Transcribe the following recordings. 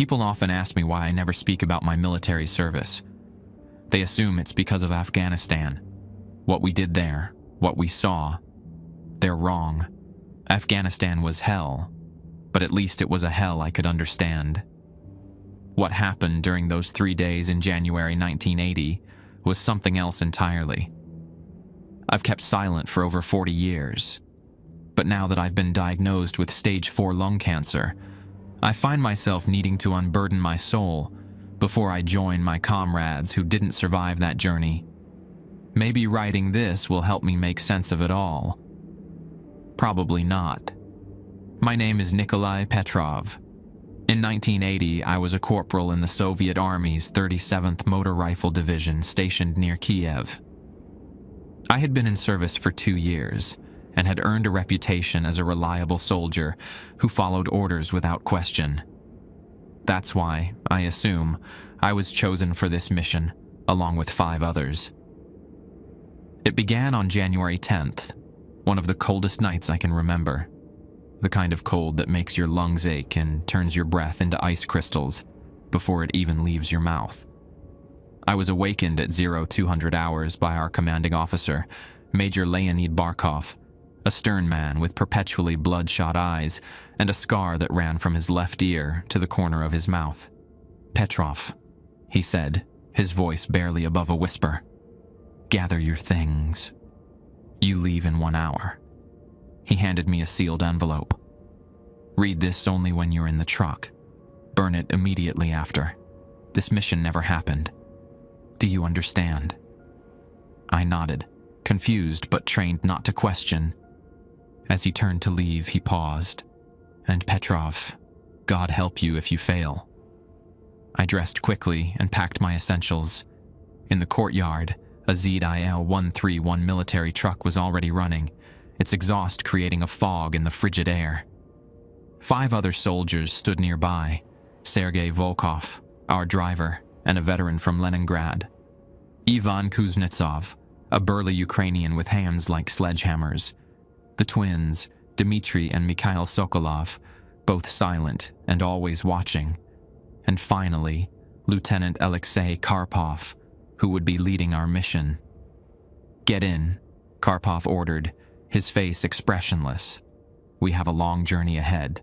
People often ask me why I never speak about my military service. They assume it's because of Afghanistan. What we did there, what we saw. They're wrong. Afghanistan was hell, but at least it was a hell I could understand. What happened during those 3 days in January 1980 was something else entirely. I've kept silent for over 40 years, but now that I've been diagnosed with stage 4 lung cancer, I find myself needing to unburden my soul before I join my comrades who didn't survive that journey. Maybe writing this will help me make sense of it all. Probably not. My name is Nikolai Petrov. In 1980, I was a corporal in the Soviet Army's 37th Motor Rifle Division stationed near Kiev. I had been in service for 2 years and had earned a reputation as a reliable soldier who followed orders without question. That's why, I assume, I was chosen for this mission, along with 5 others. It began on January 10th, one of the coldest nights I can remember. The kind of cold that makes your lungs ache and turns your breath into ice crystals before it even leaves your mouth. I was awakened at 0200 hours by our commanding officer, Major Leonid Barkov, a stern man with perpetually bloodshot eyes and a scar that ran from his left ear to the corner of his mouth. "Petrov," he said, his voice barely above a whisper. "Gather your things. You leave in 1 hour." He handed me a sealed envelope. "Read this only when you're in the truck. Burn it immediately after. This mission never happened. Do you understand?" I nodded, confused but trained not to question. As he turned to leave, he paused. "And Petrov, God help you if you fail." I dressed quickly and packed my essentials. In the courtyard, a ZIL-131 military truck was already running, its exhaust creating a fog in the frigid air. 5 other soldiers stood nearby, Sergei Volkov, our driver, and a veteran from Leningrad. Ivan Kuznetsov, a burly Ukrainian with hands like sledgehammers. The twins, Dmitry and Mikhail Sokolov, both silent and always watching. And finally, Lieutenant Alexei Karpov, who would be leading our mission. "Get in," Karpov ordered, his face expressionless. "We have a long journey ahead."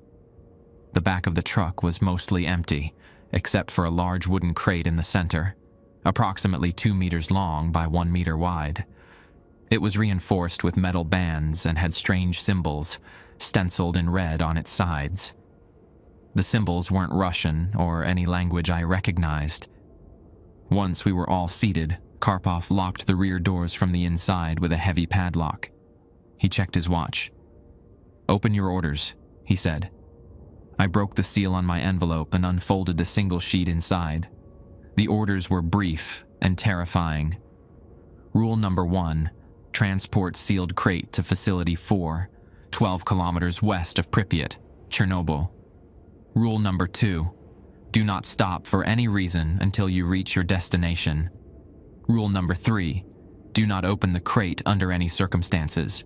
The back of the truck was mostly empty, except for a large wooden crate in the center, approximately 2 meters long by 1 meter wide. It was reinforced with metal bands and had strange symbols, stenciled in red on its sides. The symbols weren't Russian or any language I recognized. Once we were all seated, Karpov locked the rear doors from the inside with a heavy padlock. He checked his watch. "Open your orders," he said. I broke the seal on my envelope and unfolded the single sheet inside. The orders were brief and terrifying. Rule number 1, transport sealed crate to Facility 4, 12 kilometers west of Pripyat, Chernobyl. Rule number 2, do not stop for any reason until you reach your destination. Rule number 3, do not open the crate under any circumstances.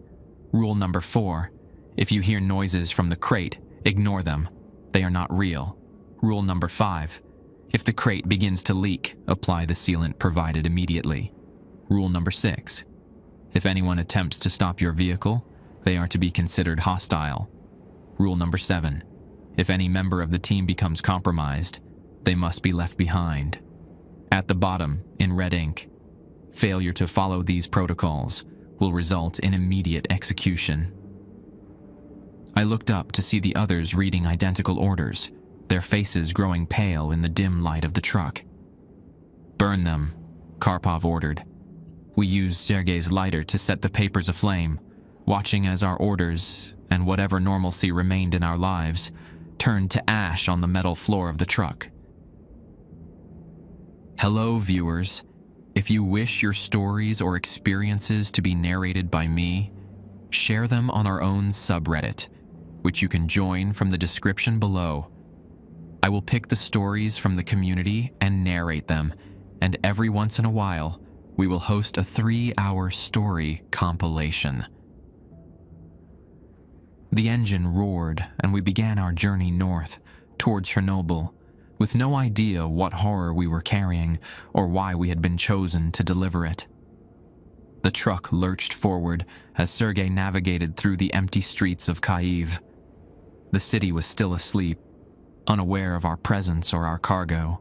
Rule number 4, if you hear noises from the crate, ignore them. They are not real. Rule number 5, if the crate begins to leak, apply the sealant provided immediately. Rule number 6, if anyone attempts to stop your vehicle, they are to be considered hostile. Rule number 7, if any member of the team becomes compromised, they must be left behind. At the bottom, in red ink, failure to follow these protocols will result in immediate execution. I looked up to see the others reading identical orders, their faces growing pale in the dim light of the truck. "Burn them," Karpov ordered. We used Sergei's lighter to set the papers aflame, watching as our orders, and whatever normalcy remained in our lives, turned to ash on the metal floor of the truck. Hello, viewers. If you wish your stories or experiences to be narrated by me, share them on our own subreddit, which you can join from the description below. I will pick the stories from the community and narrate them, and every once in a while, we will host a 3-hour story compilation. The engine roared, and we began our journey north, toward Chernobyl, with no idea what horror we were carrying or why we had been chosen to deliver it. The truck lurched forward as Sergei navigated through the empty streets of Kyiv. The city was still asleep, unaware of our presence or our cargo.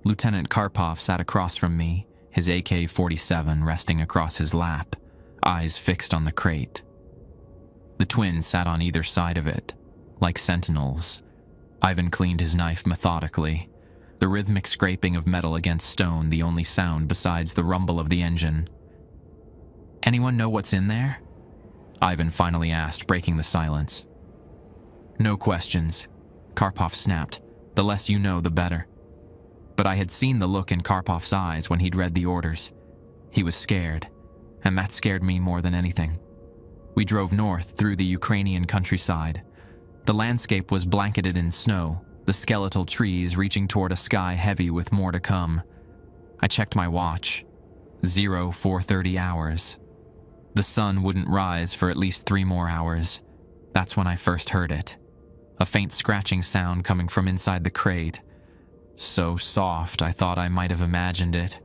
Lieutenant Karpov sat across from me, his AK-47 resting across his lap, eyes fixed on the crate. The twins sat on either side of it, like sentinels. Ivan cleaned his knife methodically, the rhythmic scraping of metal against stone the only sound besides the rumble of the engine. "Anyone know what's in there?" Ivan finally asked, breaking the silence. "No questions," Karpov snapped. "The less you know, the better." But I had seen the look in Karpov's eyes when he'd read the orders. He was scared, and that scared me more than anything. We drove north through the Ukrainian countryside. The landscape was blanketed in snow, the skeletal trees reaching toward a sky heavy with more to come. I checked my watch. 0430 hours. The sun wouldn't rise for at least 3 more hours. That's when I first heard it. A faint scratching sound coming from inside the crate. So soft, I thought I might have imagined it.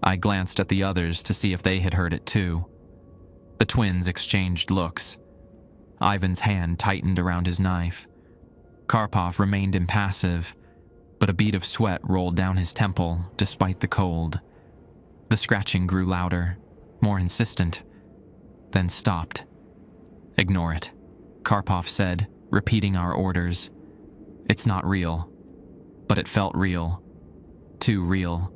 I glanced at the others to see if they had heard it too. The twins exchanged looks. Ivan's hand tightened around his knife. Karpov remained impassive, but a bead of sweat rolled down his temple despite the cold. The scratching grew louder, more insistent, then stopped. "Ignore it," Karpov said, repeating our orders. "It's not real." But it felt real. Too real.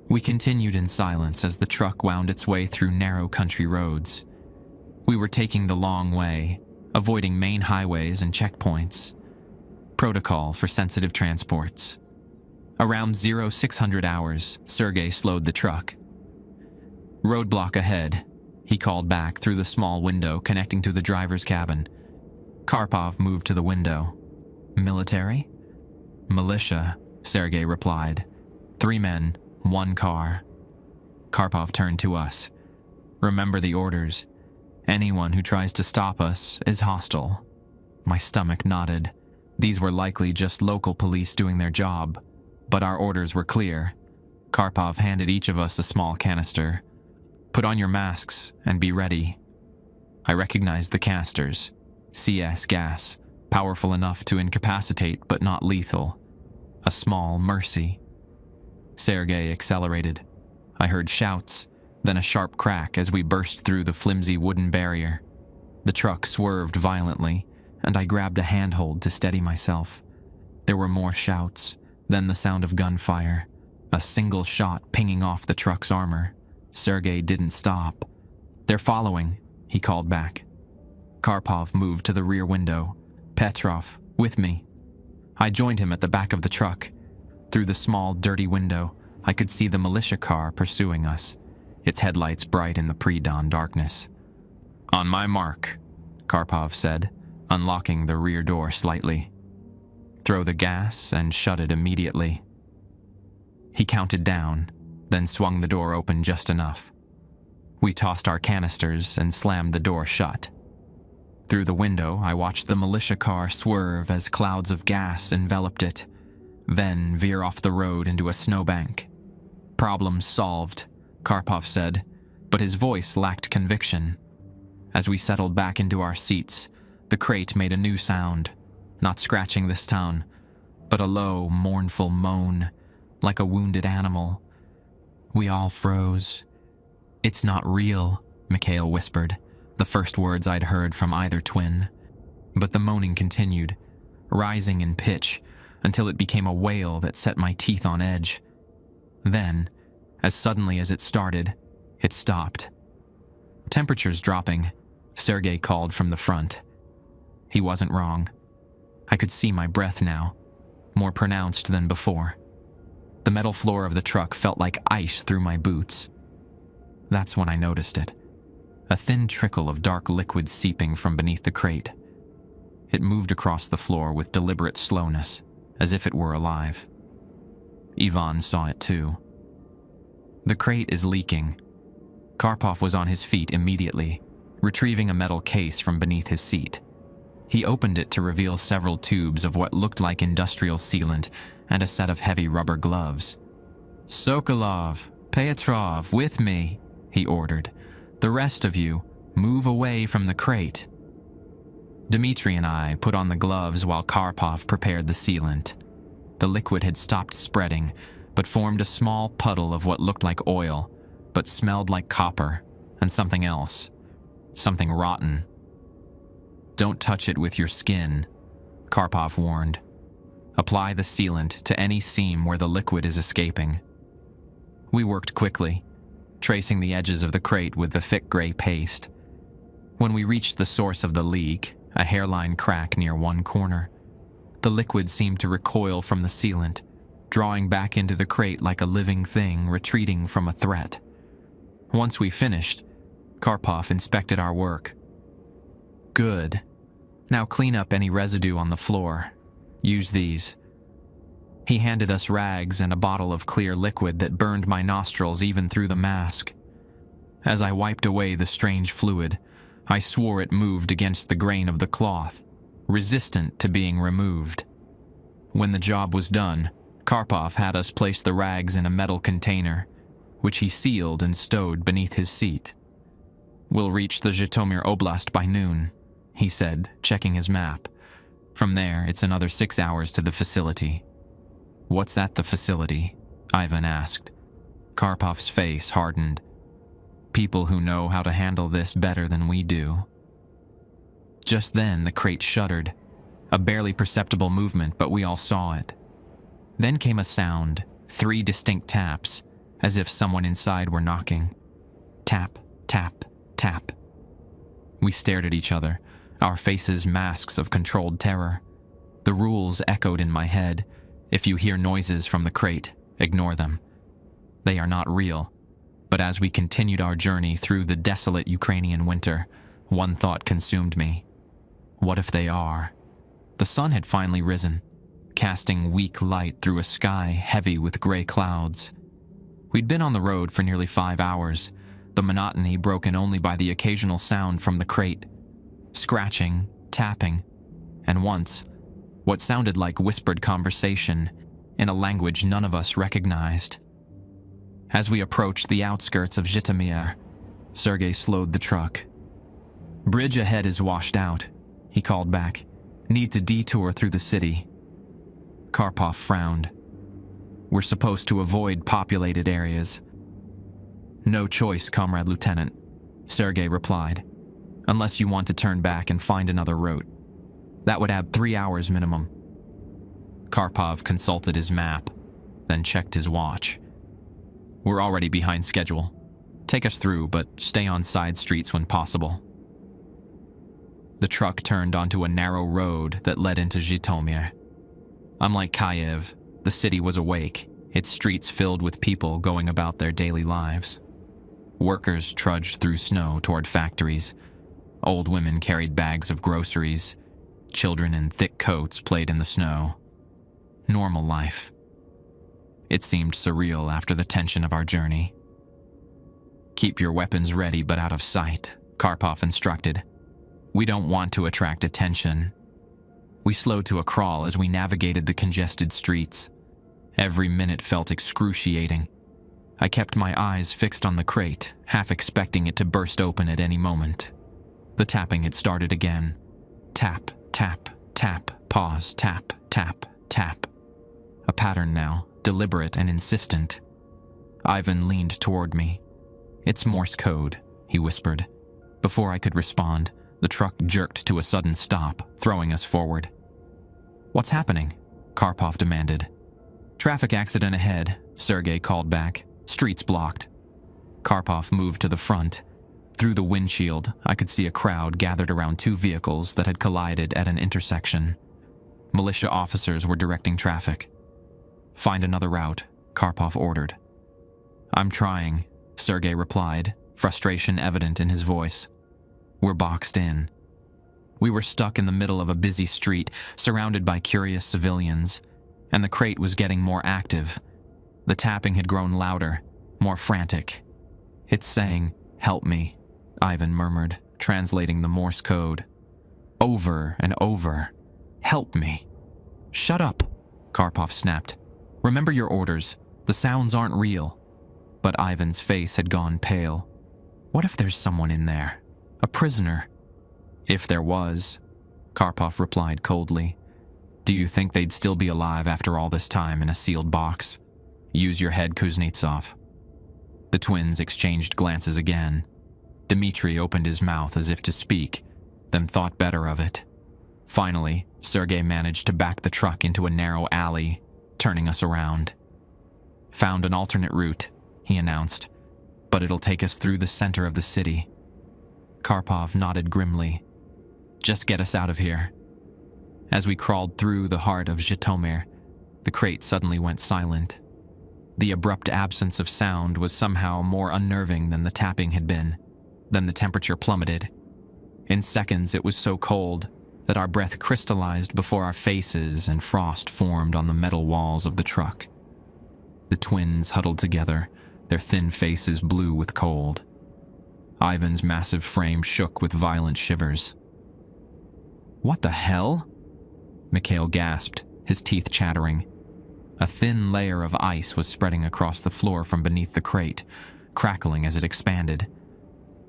We continued in silence as the truck wound its way through narrow country roads. We were taking the long way, avoiding main highways and checkpoints. Protocol for sensitive transports. Around 0600 hours, Sergei slowed the truck. "Roadblock ahead," he called back through the small window connecting to the driver's cabin. Karpov moved to the window. "Military?" "Militia," Sergei replied. 3 men, 1 car. Karpov turned to us. "Remember the orders. Anyone who tries to stop us is hostile." My stomach nodded. These were likely just local police doing their job, but our orders were clear. Karpov handed each of us a small canister. "Put on your masks and be ready." I recognized the canisters. CS gas, powerful enough to incapacitate but not lethal. A small mercy. Sergei accelerated. I heard shouts, then a sharp crack as we burst through the flimsy wooden barrier. The truck swerved violently, and I grabbed a handhold to steady myself. There were more shouts, then the sound of gunfire. A single shot pinging off the truck's armor. Sergei didn't stop. "They're following," he called back. Karpov moved to the rear window. "Petrov, with me." I joined him at the back of the truck. Through the small, dirty window, I could see the militia car pursuing us, its headlights bright in the pre-dawn darkness. "On my mark," Karpov said, unlocking the rear door slightly. "Throw the gas and shut it immediately." He counted down, then swung the door open just enough. We tossed our canisters and slammed the door shut. Through the window, I watched the militia car swerve as clouds of gas enveloped it, then veer off the road into a snowbank. "Problem solved," Karpov said, but his voice lacked conviction. As we settled back into our seats, the crate made a new sound, not scratching this time, but a low, mournful moan, like a wounded animal. We all froze. "It's not real," Mikhail whispered, the first words I'd heard from either twin. But the moaning continued, rising in pitch, until it became a wail that set my teeth on edge. Then, as suddenly as it started, it stopped. "Temperature's dropping," Sergei called from the front. He wasn't wrong. I could see my breath now, more pronounced than before. The metal floor of the truck felt like ice through my boots. That's when I noticed it. A thin trickle of dark liquid seeping from beneath the crate. It moved across the floor with deliberate slowness, as if it were alive. Ivan saw it too. "The crate is leaking." Karpov was on his feet immediately, retrieving a metal case from beneath his seat. He opened it to reveal several tubes of what looked like industrial sealant and a set of heavy rubber gloves. "Sokolov, Petrov, with me," he ordered. "The rest of you, move away from the crate." Dmitri and I put on the gloves while Karpov prepared the sealant. The liquid had stopped spreading, but formed a small puddle of what looked like oil, but smelled like copper and something else, something rotten. "Don't touch it with your skin," Karpov warned. "Apply the sealant to any seam where the liquid is escaping." We worked quickly, tracing the edges of the crate with the thick gray paste. When we reached the source of the leak, a hairline crack near one corner, the liquid seemed to recoil from the sealant, drawing back into the crate like a living thing retreating from a threat. Once we finished, Karpov inspected our work. "Good. Now clean up any residue on the floor. Use these." He handed us rags and a bottle of clear liquid that burned my nostrils even through the mask. As I wiped away the strange fluid, I swore it moved against the grain of the cloth, resistant to being removed. When the job was done, Karpov had us place the rags in a metal container, which he sealed and stowed beneath his seat. "We'll reach the Zhytomyr Oblast by noon," he said, checking his map. "From there, it's another 6 hours to the facility." "What's at the facility?" Ivan asked. Karpov's face hardened. "People who know how to handle this better than we do." Just then, the crate shuddered, a barely perceptible movement, but we all saw it. Then came a sound, 3 distinct taps, as if someone inside were knocking. Tap, tap, tap. We stared at each other, our faces masks of controlled terror. The rules echoed in my head. If you hear noises from the crate, ignore them. They are not real. But as we continued our journey through the desolate Ukrainian winter, one thought consumed me. What if they are? The sun had finally risen, casting weak light through a sky heavy with gray clouds. We'd been on the road for nearly 5 hours, the monotony broken only by the occasional sound from the crate. Scratching, tapping, and once, what sounded like whispered conversation in a language none of us recognized. As we approached the outskirts of Zhytomyr, Sergei slowed the truck. "Bridge ahead is washed out," he called back. "Need to detour through the city." Karpov frowned. "We're supposed to avoid populated areas." "No choice, Comrade Lieutenant," Sergei replied. "Unless you want to turn back and find another route. That would add 3 hours minimum." Karpov consulted his map, then checked his watch. "We're already behind schedule. Take us through, but stay on side streets when possible." The truck turned onto a narrow road that led into Zhytomyr. Unlike Kiev, the city was awake, its streets filled with people going about their daily lives. Workers trudged through snow toward factories. Old women carried bags of groceries. Children in thick coats played in the snow. Normal life. It seemed surreal after the tension of our journey. "Keep your weapons ready but out of sight," Karpov instructed. "We don't want to attract attention." We slowed to a crawl as we navigated the congested streets. Every minute felt excruciating. I kept my eyes fixed on the crate, half expecting it to burst open at any moment. The tapping had started again. Tap, tap, tap, pause, tap, tap, tap. A pattern now, deliberate and insistent. Ivan leaned toward me. "It's Morse code," he whispered. Before I could respond, the truck jerked to a sudden stop, throwing us forward. "What's happening?" Karpov demanded. "Traffic accident ahead," Sergei called back. "Streets blocked." Karpov moved to the front. Through the windshield, I could see a crowd gathered around 2 vehicles that had collided at an intersection. Militia officers were directing traffic. "Find another route," Karpov ordered. "I'm trying," Sergei replied, frustration evident in his voice. "We're boxed in." We were stuck in the middle of a busy street, surrounded by curious civilians, and the crate was getting more active. The tapping had grown louder, more frantic. "It's saying, 'Help me,'" Ivan murmured, translating the Morse code. over and over. "Help me." "Shut up," Karpov snapped. "Remember your orders. The sounds aren't real." But Ivan's face had gone pale. "What if there's someone in there? A prisoner?" "If there was," Karpov replied coldly. "Do you think they'd still be alive after all this time in a sealed box? Use your head, Kuznetsov." The twins exchanged glances again. Dmitri opened his mouth as if to speak, then thought better of it. Finally, Sergei managed to back the truck into a narrow alley, turning us around. "Found an alternate route," he announced, "but it'll take us through the center of the city." Karpov nodded grimly. "Just get us out of here." As we crawled through the heart of Zhytomyr, the crate suddenly went silent. The abrupt absence of sound was somehow more unnerving than the tapping had been. Then the temperature plummeted. In seconds, it was so cold that our breath crystallized before our faces and frost formed on the metal walls of the truck. The twins huddled together, their thin faces blue with cold. Ivan's massive frame shook with violent shivers. "What the hell?" Mikhail gasped, his teeth chattering. A thin layer of ice was spreading across the floor from beneath the crate, crackling as it expanded.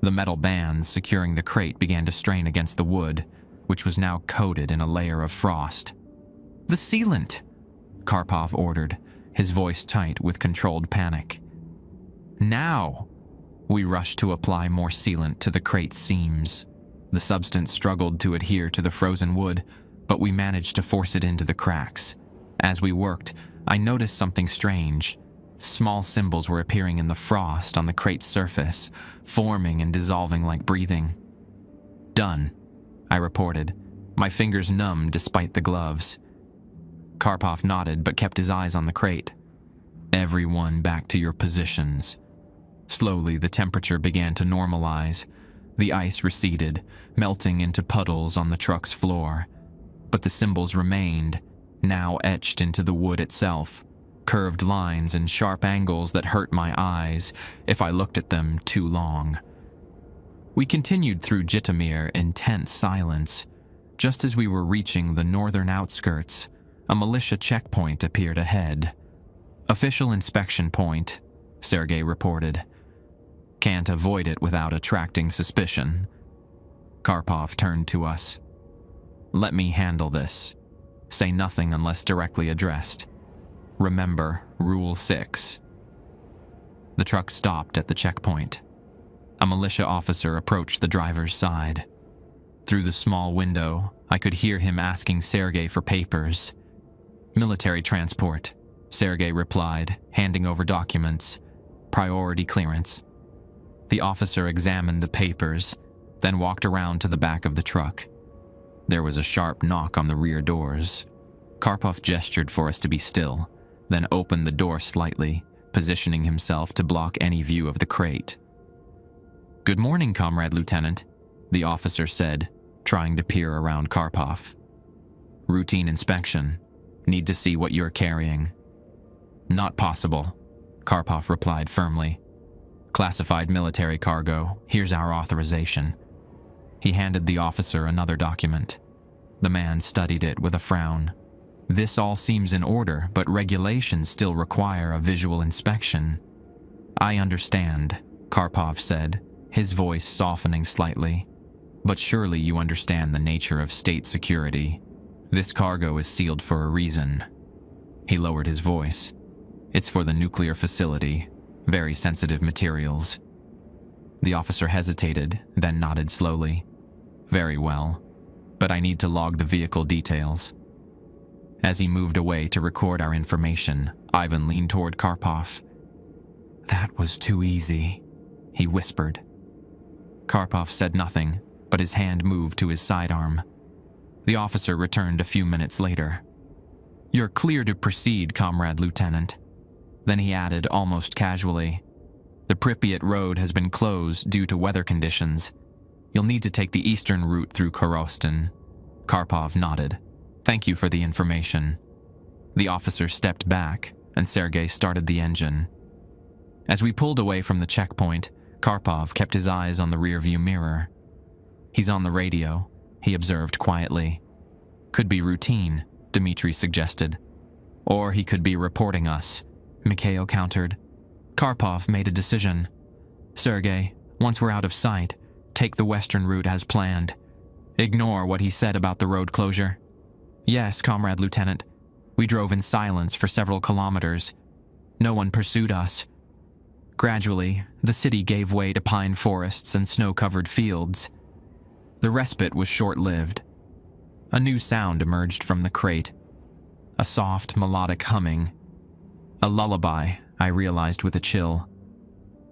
The metal bands securing the crate began to strain against the wood, which was now coated in a layer of frost. "The sealant!" Karpov ordered, his voice tight with controlled panic. "Now!" We rushed to apply more sealant to the crate's seams. The substance struggled to adhere to the frozen wood, but we managed to force it into the cracks. As we worked, I noticed something strange. Small symbols were appearing in the frost on the crate's surface, forming and dissolving like breathing. "Done," I reported, my fingers numb despite the gloves. Karpov nodded but kept his eyes on the crate. "Everyone back to your positions." Slowly, the temperature began to normalize. The ice receded, melting into puddles on the truck's floor. But the symbols remained, now etched into the wood itself, curved lines and sharp angles that hurt my eyes if I looked at them too long. We continued through Zhytomyr in tense silence. Just as we were reaching the northern outskirts, a militia checkpoint appeared ahead. "Official inspection point," Sergei reported. "Can't avoid it without attracting suspicion." Karpov turned to us. "Let me handle this. Say nothing unless directly addressed. Remember Rule 6. The truck stopped at the checkpoint. A militia officer approached the driver's side. Through the small window, I could hear him asking Sergei for papers. "Military transport," Sergei replied, handing over documents. "Priority clearance." The officer examined the papers, then walked around to the back of the truck. There was a sharp knock on the rear doors. Karpov gestured for us to be still, then opened the door slightly, positioning himself to block any view of the crate. "Good morning, Comrade Lieutenant," the officer said, trying to peer around Karpov. "Routine inspection. Need to see what you're carrying." "Not possible," Karpov replied firmly. "Classified military cargo. Here's our authorization." He handed the officer another document. The man studied it with a frown. "This all seems in order, but regulations still require a visual inspection." "I understand," Karpov said, his voice softening slightly. "But surely you understand the nature of state security. This cargo is sealed for a reason." He lowered his voice. "It's for the nuclear facility. Very sensitive materials." The officer hesitated, then nodded slowly. "Very well, but I need to log the vehicle details." As he moved away to record our information, Ivan leaned toward Karpov. "That was too easy," he whispered. Karpov said nothing, but his hand moved to his sidearm. The officer returned a few minutes later. "You're clear to proceed, Comrade Lieutenant." Then he added almost casually, "The Pripyat road has been closed due to weather conditions. You'll need to take the eastern route through Korostin." Karpov nodded. "Thank you for the information." The officer stepped back, and Sergei started the engine. As we pulled away from the checkpoint, Karpov kept his eyes on the rearview mirror. "He's on the radio. he observed quietly. Could be routine, Dmitri suggested. Or he could be reporting us, Mikhail countered. Karpov made a decision. Sergei, once we're out of sight, take the western route as planned. Ignore what he said about the road closure. Yes, Comrade Lieutenant. We drove in silence for several kilometers. No one pursued us. Gradually, the city gave way to pine forests and snow-covered fields. The respite was short-lived. A new sound emerged from the crate. A soft, melodic humming. A lullaby, I realized with a chill.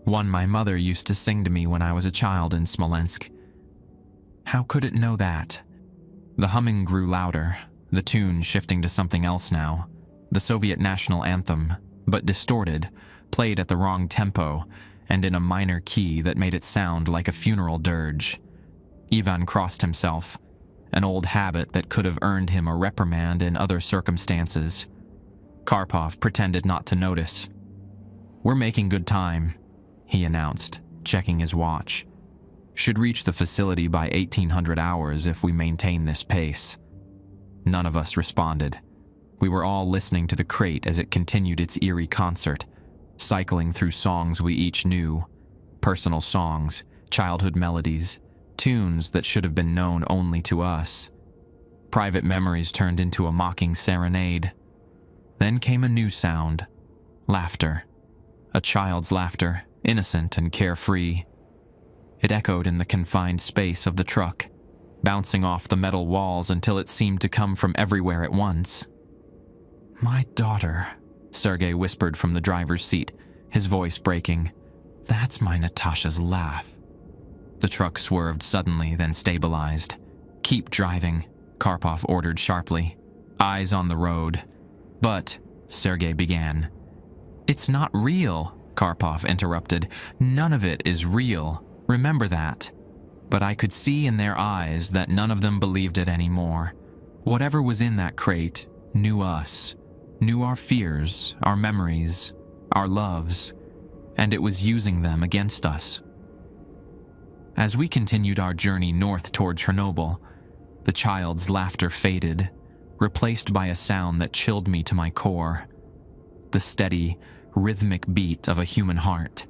One my mother used to sing to me when I was a child in Smolensk. How could it know that? The humming grew louder, the tune shifting to something else now. The Soviet national anthem, but distorted, played at the wrong tempo and in a minor key that made it sound like a funeral dirge. Ivan crossed himself, an old habit that could have earned him a reprimand in other circumstances. Karpov pretended not to notice. We're making good time, he announced, checking his watch. Should reach the facility by 1800 hours if we maintain this pace. None of us responded. We were all listening to the crate as it continued its eerie concert, cycling through songs we each knew, personal songs, childhood melodies, tunes that should have been known only to us. Private memories turned into a mocking serenade. Then came a new sound, laughter. A child's laughter, innocent and carefree. It echoed in the confined space of the truck, bouncing off the metal walls until it seemed to come from everywhere at once. My daughter, Sergei whispered from the driver's seat, his voice breaking. That's my Natasha's laugh. The truck swerved suddenly, then stabilized. Keep driving, Karpov ordered sharply. Eyes on the road. But, Sergei began. It's not real, Karpov interrupted. None of it is real. Remember that. But I could see in their eyes that none of them believed it anymore. Whatever was in that crate knew us, knew our fears, our memories, our loves, and it was using them against us. As we continued our journey north toward Chernobyl, the child's laughter faded, replaced by a sound that chilled me to my core. The steady, rhythmic beat of a human heart.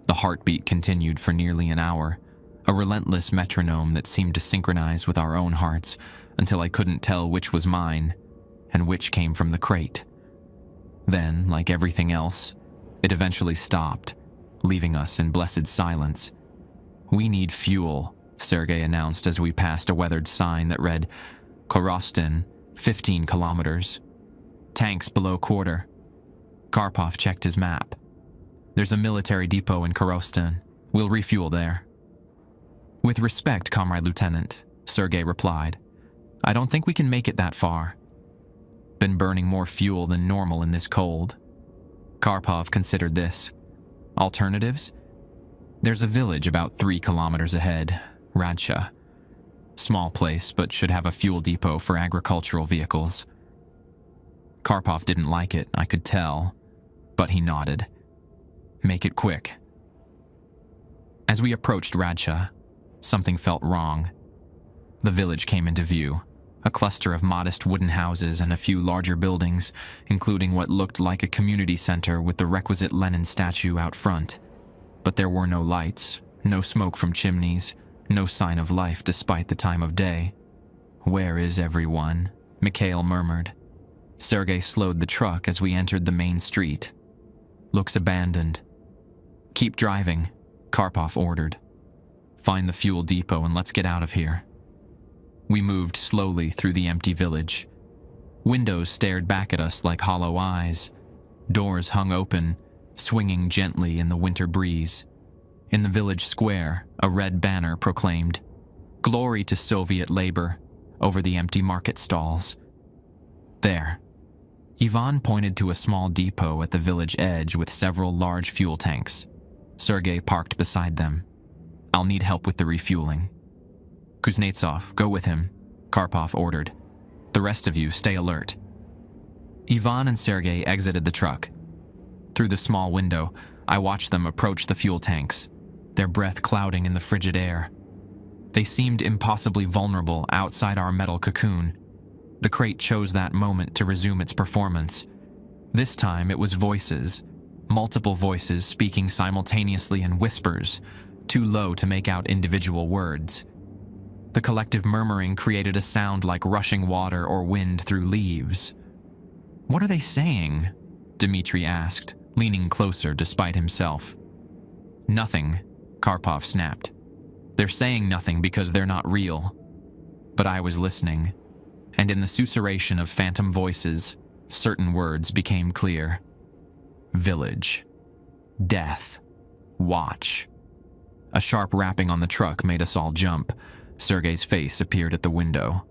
The heartbeat continued for nearly an hour, a relentless metronome that seemed to synchronize with our own hearts until I couldn't tell which was mine and which came from the crate. Then, like everything else, it eventually stopped, leaving us in blessed silence. We need fuel, Sergei announced as we passed a weathered sign that read, Korostin, 15 kilometers. Tanks below quarter. Karpov checked his map. There's a military depot in Korostin. We'll refuel there. With respect, Comrade Lieutenant, Sergei replied. I don't think we can make it that far. Been burning more fuel than normal in this cold. Karpov considered this. Alternatives? There's a village about 3 kilometers ahead, Radcha. Small place, but should have a fuel depot for agricultural vehicles. Karpov didn't like it, I could tell, but he nodded. Make it quick. As we approached Radcha, something felt wrong. The village came into view, a cluster of modest wooden houses and a few larger buildings, including what looked like a community center with the requisite Lenin statue out front. But there were no lights, no smoke from chimneys, no sign of life despite the time of day. Where is everyone? Mikhail murmured. Sergei slowed the truck as we entered the main street. Looks abandoned. Keep driving, Karpov ordered. Find the fuel depot and let's get out of here. We moved slowly through the empty village. Windows stared back at us like hollow eyes. Doors hung open, swinging gently in the winter breeze. In the village square, a red banner proclaimed, Glory to Soviet labor, over the empty market stalls. There. Ivan pointed to a small depot at the village edge with several large fuel tanks. Sergei parked beside them. I'll need help with the refueling. Kuznetsov, go with him, Karpov ordered. The rest of you, stay alert. Ivan and Sergei exited the truck. Through the small window, I watched them approach the fuel tanks, their breath clouding in the frigid air. They seemed impossibly vulnerable outside our metal cocoon. The crate chose that moment to resume its performance. This time it was voices, multiple voices speaking simultaneously in whispers, too low to make out individual words. The collective murmuring created a sound like rushing water or wind through leaves. "What are they saying?" Dmitri asked, leaning closer despite himself. "Nothing," Karpov snapped. "They're saying nothing because they're not real." But I was listening, and in the susurration of phantom voices, certain words became clear. Village. Death. Watch. A sharp rapping on the truck made us all jump. Sergei's face appeared at the window.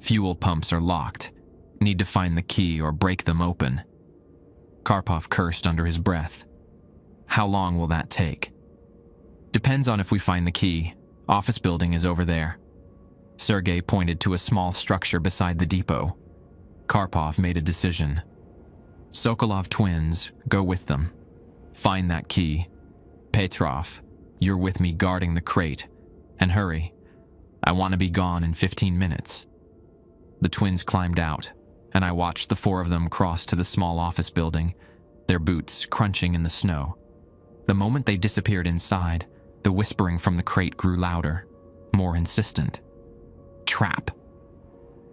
"Fuel pumps are locked. Need to find the key or break them open." Karpov cursed under his breath. "How long will that take?" "Depends on if we find the key. Office building is over there." Sergei pointed to a small structure beside the depot. Karpov made a decision. "Sokolov twins, go with them. Find that key. Petrov, you're with me guarding the crate. And hurry. I want to be gone in 15 minutes. The twins climbed out, and I watched the four of them cross to the small office building, their boots crunching in the snow. The moment they disappeared inside, the whispering from the crate grew louder, more insistent. "Trap.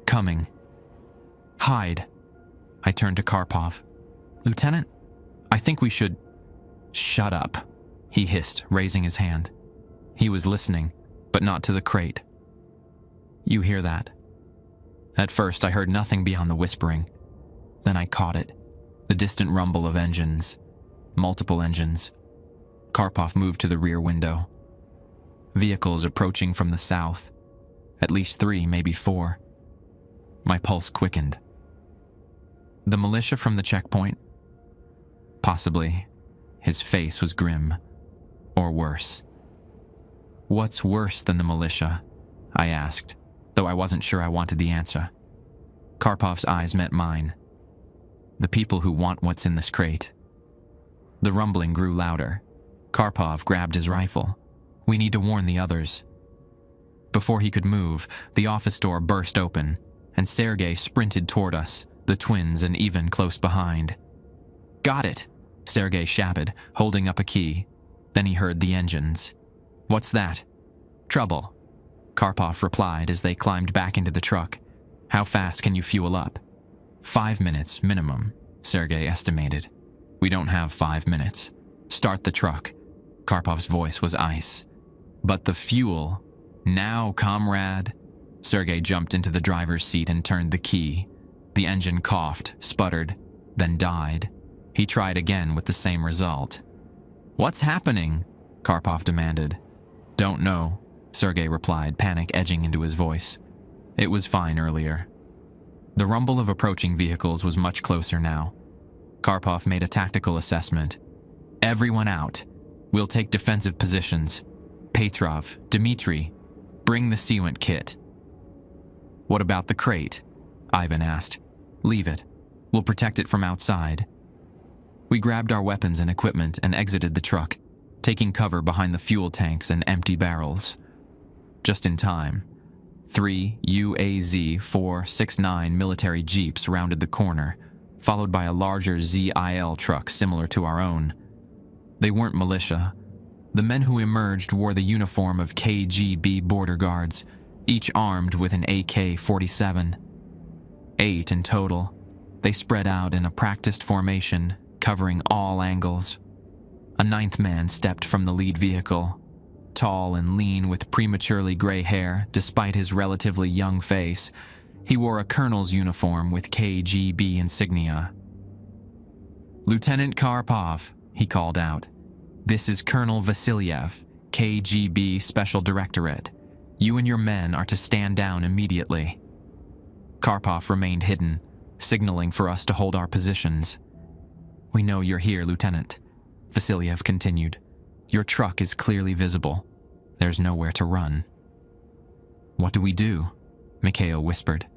Coming. Hide." I turned to Karpov. "Lieutenant, I think we should—" "Shut up," he hissed, raising his hand. He was listening, but not to the crate. "You hear that?" At first, I heard nothing beyond the whispering. Then I caught it, the distant rumble of engines. Multiple engines. Karpov moved to the rear window. Vehicles approaching from the south. At least 3, maybe 4. My pulse quickened. "The militia from the checkpoint?" "Possibly." His face was grim. "Or worse." "What's worse than the militia?" I asked, though I wasn't sure I wanted the answer. Karpov's eyes met mine. "The people who want what's in this crate." The rumbling grew louder. Karpov grabbed his rifle. "We need to warn the others." Before he could move, the office door burst open, and Sergei sprinted toward us, the twins and even close behind. "Got it," Sergei shouted, holding up a key. Then he heard the engines. "What's that?" "Trouble," Karpov replied as they climbed back into the truck. "How fast can you fuel up?" 5 minutes, minimum, Sergei estimated. "We don't have 5 minutes. Start the truck." Karpov's voice was ice. "But the fuel—" "Now, comrade." Sergei jumped into the driver's seat and turned the key. The engine coughed, sputtered, then died. He tried again with the same result. "What's happening?" Karpov demanded. "Don't know," Sergei replied, panic edging into his voice. "It was fine earlier." The rumble of approaching vehicles was much closer now. Karpov made a tactical assessment. "Everyone out. We'll take defensive positions. Petrov, Dmitri, bring the sealant kit." "What about the crate?" Ivan asked. "Leave it. We'll protect it from outside." We grabbed our weapons and equipment and exited the truck, taking cover behind the fuel tanks and empty barrels. Just in time. 3 UAZ 469 military jeeps rounded the corner, followed by a larger ZIL truck similar to our own. They weren't militia. The men who emerged wore the uniform of KGB border guards, each armed with an AK-47. 8 in total. They spread out in a practiced formation, covering all angles. A 9th man stepped from the lead vehicle. Tall and lean with prematurely gray hair, despite his relatively young face, he wore a colonel's uniform with KGB insignia. "Lieutenant Karpov," he called out. "This is Colonel Vasilyev, KGB Special Directorate. You and your men are to stand down immediately." Karpov remained hidden, signaling for us to hold our positions. "We know you're here, Lieutenant," Vasilyev continued. "Your truck is clearly visible. There's nowhere to run." "What do we do?" Mikhail whispered.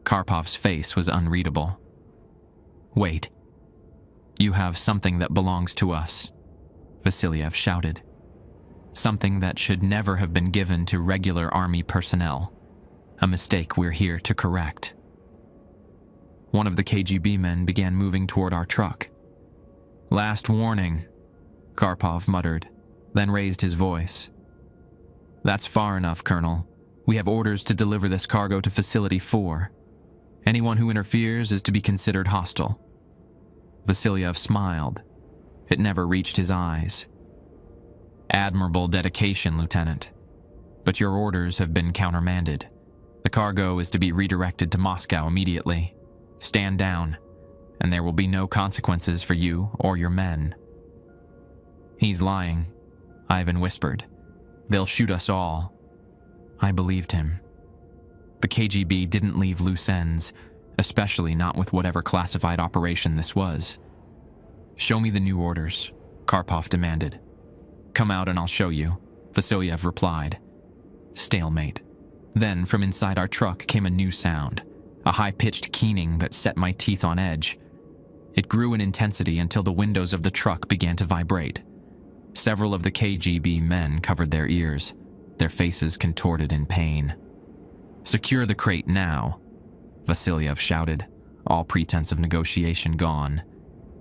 Karpov's face was unreadable. "Wait. You have something that belongs to us," Vasilyev shouted. something that should never have been given to regular army personnel, a mistake we're here to correct. One of the KGB men began moving toward our truck. "Last warning," Karpov muttered, then raised his voice. "That's far enough, Colonel. We have orders to deliver this cargo to Facility 4. Anyone who interferes is to be considered hostile." Vasilyev smiled. It never reached his eyes. "Admirable dedication, Lieutenant. But your orders have been countermanded. The cargo is to be redirected to Moscow immediately. Stand down, and there will be no consequences for you or your men." "He's lying," Ivan whispered. "They'll shoot us all." I believed him. The KGB didn't leave loose ends, especially not with whatever classified operation this was. "Show me the new orders," Karpov demanded. "Come out and I'll show you," Vasilyev replied. Stalemate. Then, from inside our truck came a new sound, a high-pitched keening that set my teeth on edge. It grew in intensity until the windows of the truck began to vibrate. Several of the KGB men covered their ears, their faces contorted in pain. "Secure the crate now," Vasilyev shouted, all pretense of negotiation gone.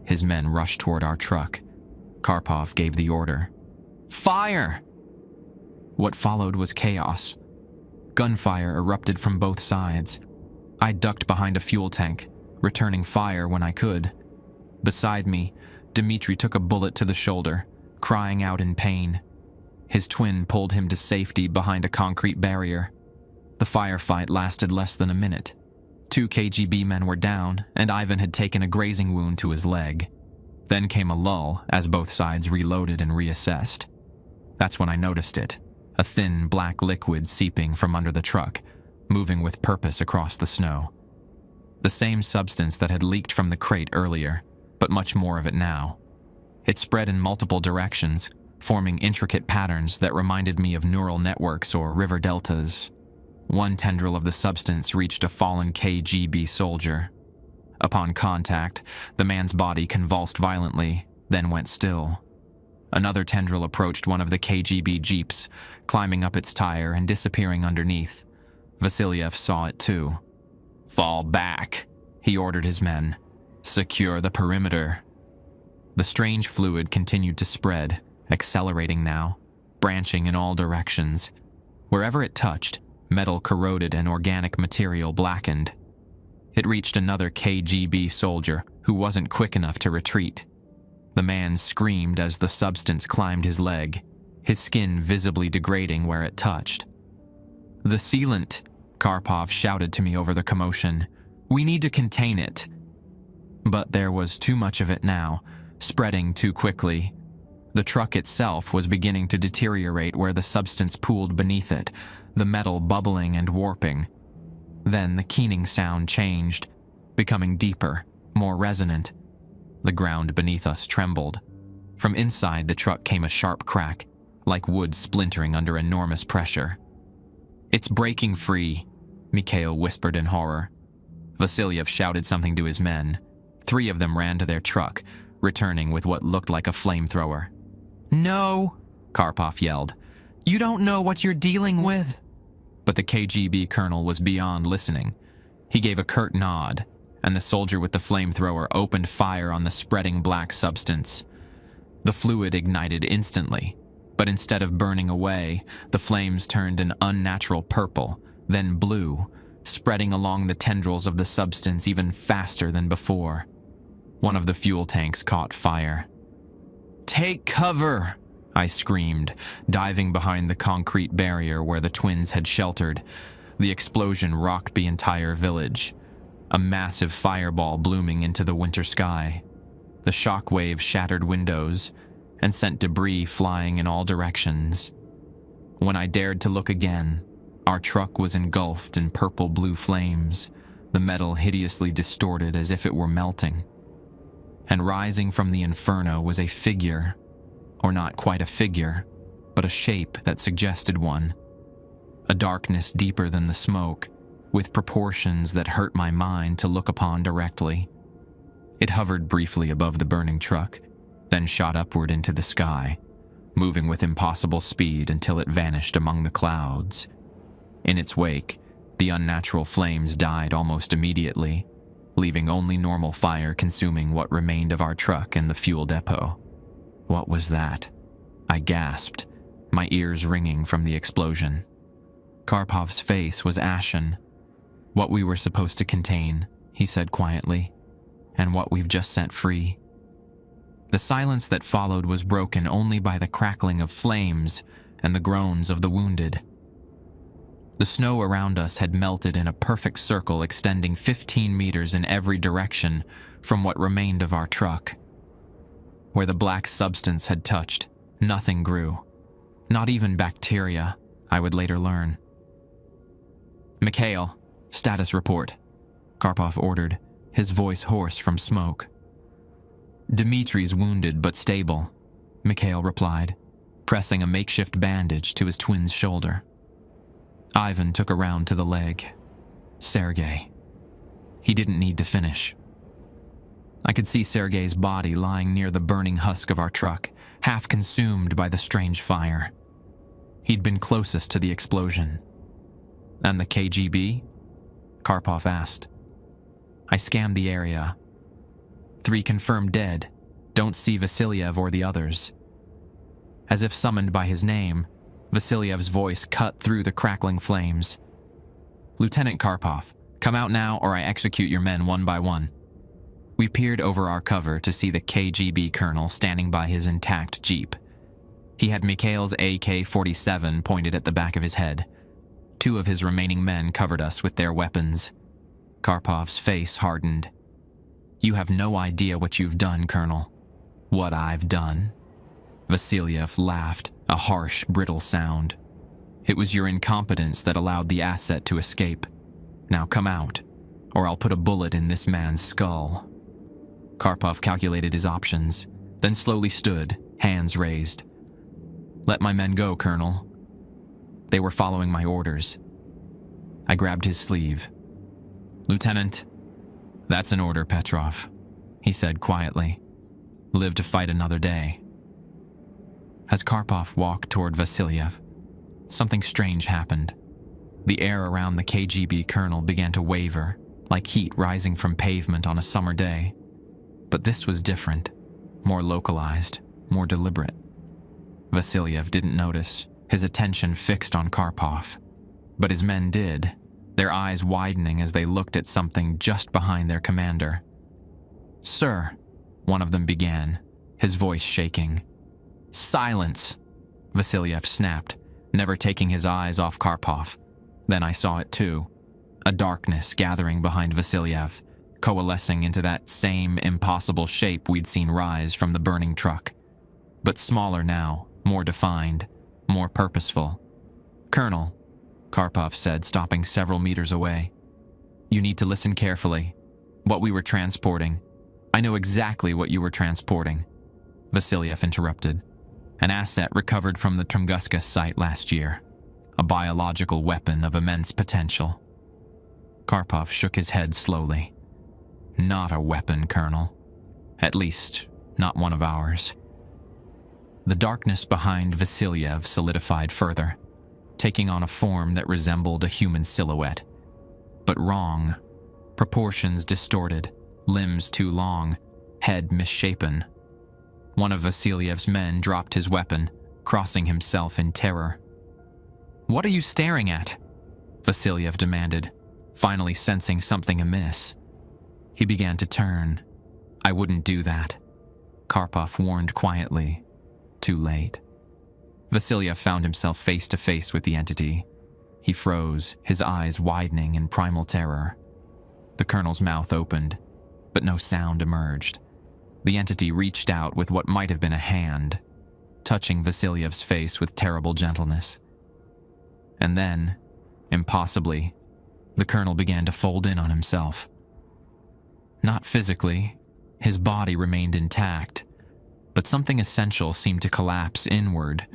His men rushed toward our truck. Karpov gave the order. "Fire!" What followed was chaos. Gunfire erupted from both sides. I ducked behind a fuel tank, returning fire when I could. Beside me, Dmitri took a bullet to the shoulder, crying out in pain. His twin pulled him to safety behind a concrete barrier. The firefight lasted less than a minute. 2 KGB men were down, and Ivan had taken a grazing wound to his leg. Then came a lull as both sides reloaded and reassessed. That's when I noticed it, a thin black liquid seeping from under the truck, moving with purpose across the snow. The same substance that had leaked from the crate earlier, but much more of it now. It spread in multiple directions, forming intricate patterns that reminded me of neural networks or river deltas. One tendril of the substance reached a fallen KGB soldier. Upon contact, the man's body convulsed violently, then went still. Another tendril approached one of the KGB jeeps, climbing up its tire and disappearing underneath. Vasilyev saw it too. "Fall back," he ordered his men. "Secure the perimeter." The strange fluid continued to spread, accelerating now, branching in all directions. Wherever it touched, metal corroded and organic material blackened. It reached another KGB soldier who wasn't quick enough to retreat. The man screamed as the substance climbed his leg, his skin visibly degrading where it touched. "The sealant," Karpov shouted to me over the commotion. "We need to contain it." But there was too much of it now, spreading too quickly. The truck itself was beginning to deteriorate where the substance pooled beneath it, the metal bubbling and warping. Then the keening sound changed, becoming deeper, more resonant. The ground beneath us trembled. From inside the truck came a sharp crack, like wood splintering under enormous pressure. "It's breaking free," Mikhail whispered in horror. Vasilyev shouted something to his men. 3 of them ran to their truck, returning with what looked like a flamethrower. "No!" Karpov yelled. "You don't know what you're dealing with." But the KGB colonel was beyond listening. He gave a curt nod, and the soldier with the flamethrower opened fire on the spreading black substance. The fluid ignited instantly, but instead of burning away, the flames turned an unnatural purple, then blue, spreading along the tendrils of the substance even faster than before. One of the fuel tanks caught fire. "Take cover!" I screamed, diving behind the concrete barrier where the twins had sheltered. The explosion rocked the entire village, a massive fireball blooming into the winter sky. The shockwave shattered windows and sent debris flying in all directions. When I dared to look again, our truck was engulfed in purple-blue flames, the metal hideously distorted as if it were melting. And rising from the inferno was a figure, or not quite a figure, but a shape that suggested one. A darkness deeper than the smoke, with proportions that hurt my mind to look upon directly. It hovered briefly above the burning truck, then shot upward into the sky, moving with impossible speed until it vanished among the clouds. In its wake, the unnatural flames died almost immediately, leaving only normal fire consuming what remained of our truck and the fuel depot. What was that? I gasped, my ears ringing from the explosion. Karpov's face was ashen. What we were supposed to contain, he said quietly, and what we've just set free. The silence that followed was broken only by the crackling of flames and the groans of the wounded. The snow around us had melted in a perfect circle extending 15 meters in every direction from what remained of our truck. Where the black substance had touched, nothing grew. Not even bacteria, I would later learn. "Mikhail, status report," Karpov ordered, his voice hoarse from smoke. "Dimitri's wounded but stable," Mikhail replied, pressing a makeshift bandage to his twin's shoulder. Ivan took a round to the leg. Sergei. He didn't need to finish. I could see Sergei's body lying near the burning husk of our truck, half consumed by the strange fire. He'd been closest to the explosion. "And the KGB?" Karpov asked. I scanned the area. 3 confirmed dead. Don't see Vasilyev or the others. As if summoned by his name, Vasilyev's voice cut through the crackling flames. "Lieutenant Karpov, come out now or I execute your men one by one." We peered over our cover to see the KGB colonel standing by his intact jeep. He had Mikhail's AK-47 pointed at the back of his head. 2 of his remaining men covered us with their weapons. Karpov's face hardened. "You have no idea what you've done, Colonel." "What I've done?" Vasilyev laughed, a harsh, brittle sound. "It was your incompetence that allowed the asset to escape. Now come out, or I'll put a bullet in this man's skull." Karpov calculated his options, then slowly stood, hands raised. "Let my men go, Colonel." They were following my orders. I grabbed his sleeve. "Lieutenant." "That's an order, Petrov," he said quietly. "Live to fight another day." As Karpov walked toward Vasilyev, something strange happened. The air around the KGB colonel began to waver, like heat rising from pavement on a summer day. But this was different, more localized, more deliberate. Vasilyev didn't notice, his attention fixed on Karpov. But his men did, their eyes widening as they looked at something just behind their commander. "Sir," one of them began, his voice shaking. "Silence!" Vasilyev snapped, never taking his eyes off Karpov. Then I saw it too, a darkness gathering behind Vasilyev, coalescing into that same impossible shape we'd seen rise from the burning truck. But smaller now, more defined, more purposeful. "Colonel," Karpov said, stopping several meters away. "You need to listen carefully. What we were transporting. I know exactly what you were transporting." Vasilyev interrupted. "An asset recovered from the Tunguska site last year. A biological weapon of immense potential." Karpov shook his head slowly. "Not a weapon, Colonel. At least, not one of ours." The darkness behind Vasilyev solidified further, taking on a form that resembled a human silhouette. But wrong. Proportions distorted, limbs too long, head misshapen. One of Vasilyev's men dropped his weapon, crossing himself in terror. "What are you staring at?" Vasilyev demanded, finally sensing something amiss. He began to turn. "I wouldn't do that," Karpov warned quietly. Too late. Vasilyev found himself face to face with the entity. He froze, his eyes widening in primal terror. The colonel's mouth opened, but no sound emerged. The entity reached out with what might have been a hand, touching Vasilyev's face with terrible gentleness. And then, impossibly, the colonel began to fold in on himself. Not physically, his body remained intact, but something essential seemed to collapse inward,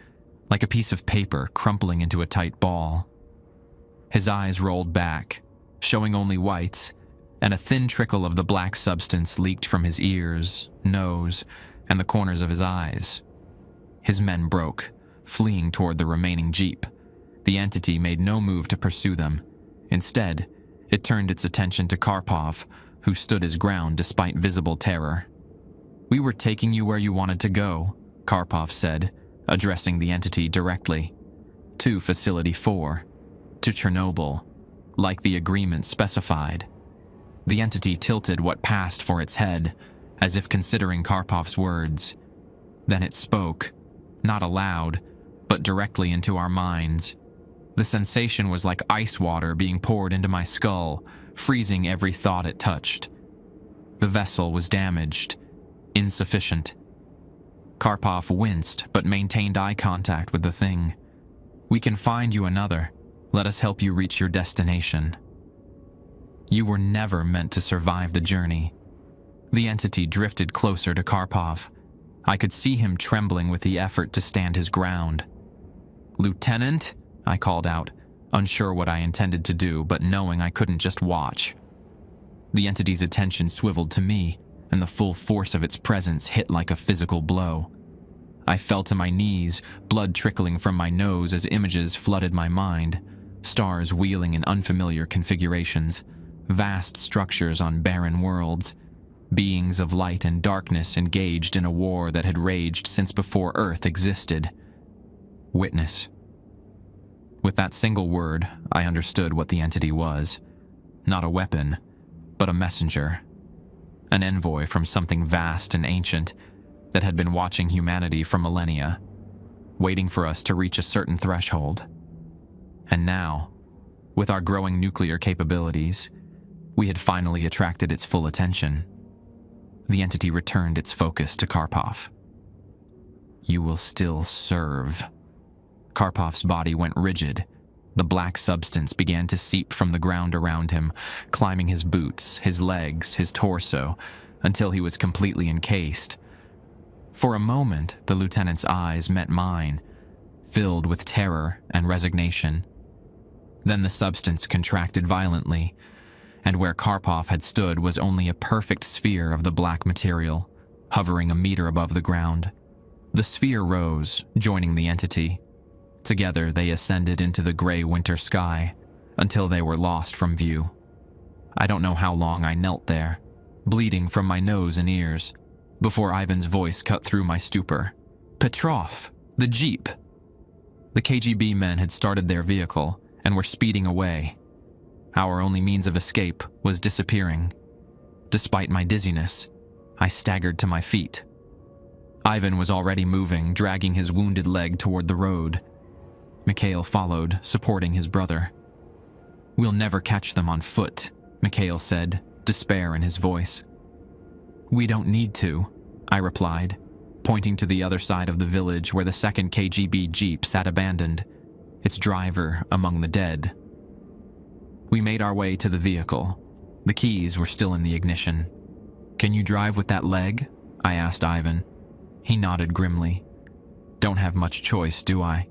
like a piece of paper crumpling into a tight ball. His eyes rolled back, showing only whites, and a thin trickle of the black substance leaked from his ears, nose, and the corners of his eyes. His men broke, fleeing toward the remaining jeep. The entity made no move to pursue them. Instead, it turned its attention to Karpov, who stood his ground despite visible terror. "We were taking you where you wanted to go," Karpov said, addressing the entity directly. "To Facility 4. To Chernobyl, like the agreement specified." The entity tilted what passed for its head, as if considering Karpov's words. Then it spoke, not aloud, but directly into our minds. The sensation was like ice water being poured into my skull, freezing every thought it touched. The vessel was damaged, insufficient. Karpov winced but maintained eye contact with the thing. "We can find you another. Let us help you reach your destination." "You were never meant to survive the journey." The entity drifted closer to Karpov. I could see him trembling with the effort to stand his ground. "Lieutenant," I called out, unsure what I intended to do, but knowing I couldn't just watch. The entity's attention swiveled to me, and the full force of its presence hit like a physical blow. I fell to my knees, blood trickling from my nose as images flooded my mind, stars wheeling in unfamiliar configurations, vast structures on barren worlds, beings of light and darkness engaged in a war that had raged since before Earth existed. Witness. With that single word, I understood what the entity was. Not a weapon, but a messenger. An envoy from something vast and ancient that had been watching humanity for millennia, waiting for us to reach a certain threshold. And now, with our growing nuclear capabilities, we had finally attracted its full attention. The entity returned its focus to Karpov. "You will still serve." Karpov's body went rigid. The black substance began to seep from the ground around him, climbing his boots, his legs, his torso, until he was completely encased. For a moment, the lieutenant's eyes met mine, filled with terror and resignation. Then the substance contracted violently, and where Karpov had stood was only a perfect sphere of the black material, hovering a meter above the ground. The sphere rose, joining the entity. Together they ascended into the gray winter sky, until they were lost from view. I don't know how long I knelt there, bleeding from my nose and ears, before Ivan's voice cut through my stupor. "Petrov! The jeep!" The KGB men had started their vehicle and were speeding away. Our only means of escape was disappearing. Despite my dizziness, I staggered to my feet. Ivan was already moving, dragging his wounded leg toward the road. Mikhail followed, supporting his brother. "We'll never catch them on foot," Mikhail said, despair in his voice. "We don't need to," I replied, pointing to the other side of the village where the second KGB jeep sat abandoned, its driver among the dead. We made our way to the vehicle. The keys were still in the ignition. "Can you drive with that leg?" I asked Ivan. He nodded grimly. "Don't have much choice, do I?"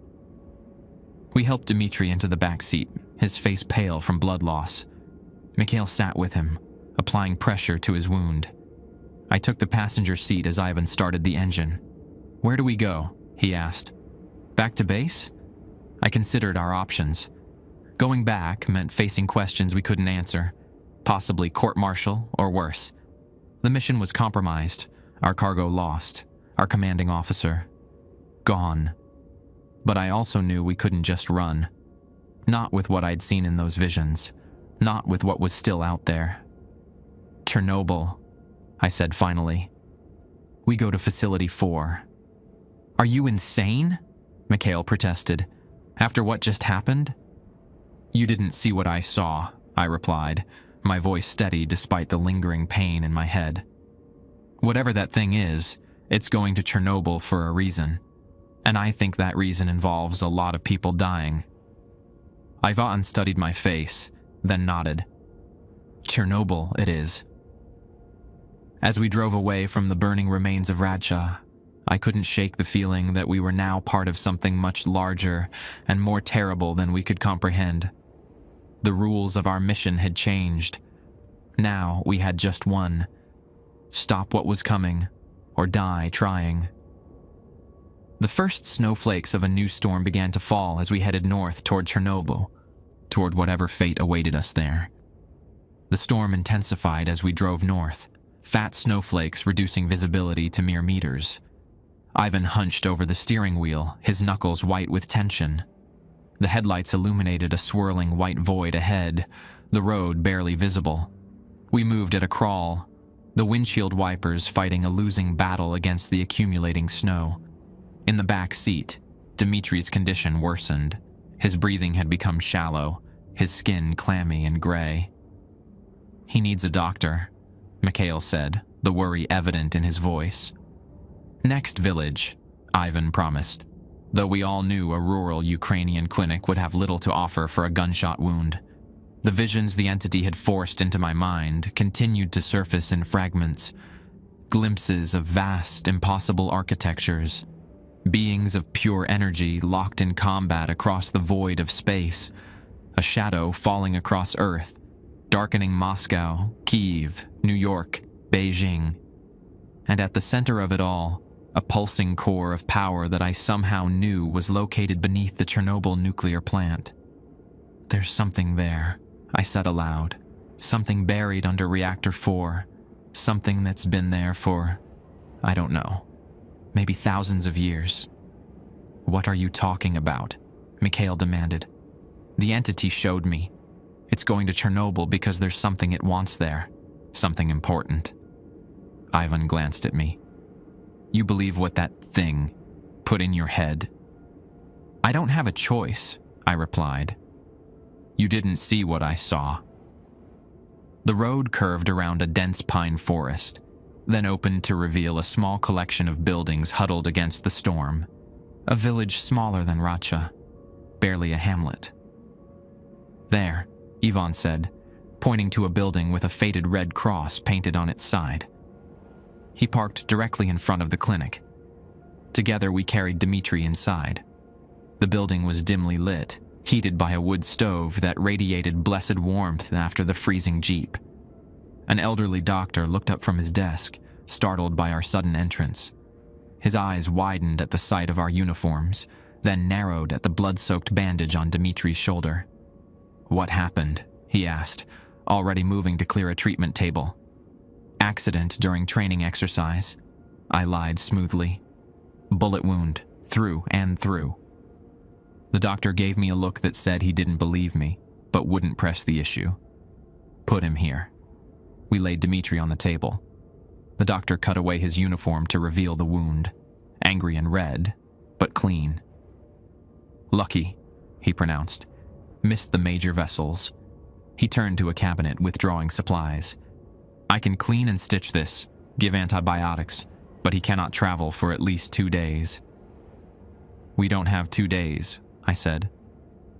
We helped Dmitri into the back seat, his face pale from blood loss. Mikhail sat with him, applying pressure to his wound. I took the passenger seat as Ivan started the engine. "Where do we go?" he asked. "Back to base?" I considered our options. Going back meant facing questions we couldn't answer, possibly court-martial or worse. The mission was compromised, our cargo lost, our commanding officer gone. But I also knew we couldn't just run. Not with what I'd seen in those visions. Not with what was still out there. "Chernobyl," I said finally. "We go to Facility 4. "Are you insane?" Mikhail protested. "After what just happened?" "You didn't see what I saw," I replied, my voice steady despite the lingering pain in my head. "Whatever that thing is, it's going to Chernobyl for a reason. And I think that reason involves a lot of people dying." Ivan studied my face, then nodded. "Chernobyl it is." As we drove away from the burning remains of Radshaw, I couldn't shake the feeling that we were now part of something much larger and more terrible than we could comprehend. The rules of our mission had changed. Now we had just one: stop what was coming, or die trying. The first snowflakes of a new storm began to fall as we headed north toward Chernobyl, toward whatever fate awaited us there. The storm intensified as we drove north, fat snowflakes reducing visibility to mere meters. Ivan hunched over the steering wheel, his knuckles white with tension. The headlights illuminated a swirling white void ahead, the road barely visible. We moved at a crawl, the windshield wipers fighting a losing battle against the accumulating snow. In the back seat, Dimitri's condition worsened. His breathing had become shallow, his skin clammy and gray. "He needs a doctor," Mikhail said, the worry evident in his voice. "Next village," Ivan promised, though we all knew a rural Ukrainian clinic would have little to offer for a gunshot wound. The visions the entity had forced into my mind continued to surface in fragments, glimpses of vast, impossible architectures, beings of pure energy locked in combat across the void of space, a shadow falling across Earth, darkening Moscow, Kyiv, New York, Beijing. And at the center of it all, a pulsing core of power that I somehow knew was located beneath the Chernobyl nuclear plant. "There's something there," I said aloud. "Something buried under Reactor 4. Something that's been there for, I don't know, maybe thousands of years." "What are you talking about?" Mikhail demanded. "The entity showed me. It's going to Chernobyl because there's something it wants there. Something important." Ivan glanced at me. "You believe what that thing put in your head?" "I don't have a choice," I replied. "You didn't see what I saw." The road curved around a dense pine forest, then opened to reveal a small collection of buildings huddled against the storm. A village smaller than Racha, barely a hamlet. "There," Ivan said, pointing to a building with a faded red cross painted on its side. He parked directly in front of the clinic. Together we carried Dmitri inside. The building was dimly lit, heated by a wood stove that radiated blessed warmth after the freezing jeep. An elderly doctor looked up from his desk, startled by our sudden entrance. His eyes widened at the sight of our uniforms, then narrowed at the blood-soaked bandage on Dimitri's shoulder. "What happened?" he asked, already moving to clear a treatment table. "Accident during training exercise," I lied smoothly. "Bullet wound, through and through." The doctor gave me a look that said he didn't believe me, but wouldn't press the issue. "Put him here." We laid Dmitri on the table. The doctor cut away his uniform to reveal the wound, angry and red, but clean. "Lucky," he pronounced. "Missed the major vessels." He turned to a cabinet withdrawing supplies. "I can clean and stitch this, give antibiotics, but he cannot travel for at least 2 days." "We don't have 2 days," I said.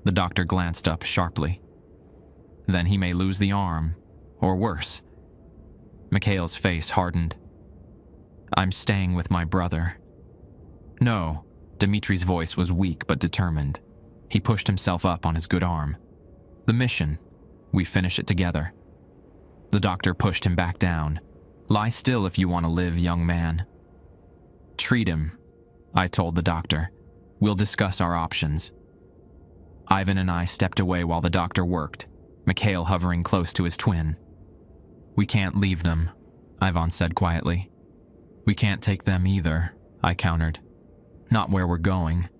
The doctor glanced up sharply. "Then he may lose the arm, or worse." Mikhail's face hardened. "I'm staying with my brother." "No," Dimitri's voice was weak but determined. He pushed himself up on his good arm. "The mission. We finish it together." The doctor pushed him back down. "Lie still if you want to live, young man." "Treat him," I told the doctor. "We'll discuss our options." Ivan and I stepped away while the doctor worked, Mikhail hovering close to his twin. "We can't leave them," Ivan said quietly. "We can't take them either," I countered. "Not where we're going."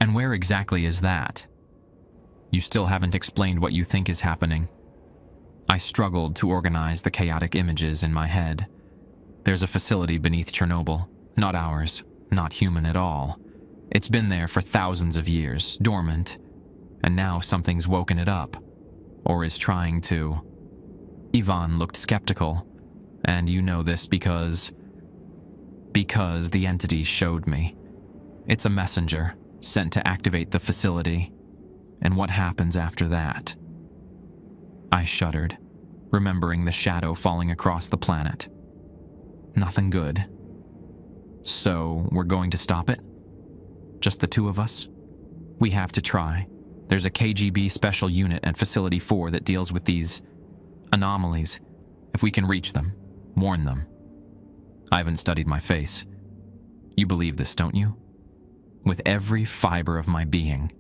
"And where exactly is that?" "You still haven't explained what you think is happening." I struggled to organize the chaotic images in my head. There's a facility beneath Chernobyl, not ours, not human at all. It's been there for thousands of years, dormant, and now something's woken it up, or is trying to. Ivan looked skeptical, and you know this because the entity showed me. It's a messenger, sent to activate the facility. And what happens after that? I shuddered, remembering the shadow falling across the planet. Nothing good. So, we're going to stop it? Just the two of us? We have to try. There's a KGB special unit at Facility 4 that deals with these anomalies. If we can reach them, warn them. Ivan studied my face. You believe this, don't you? with every fiber of my being.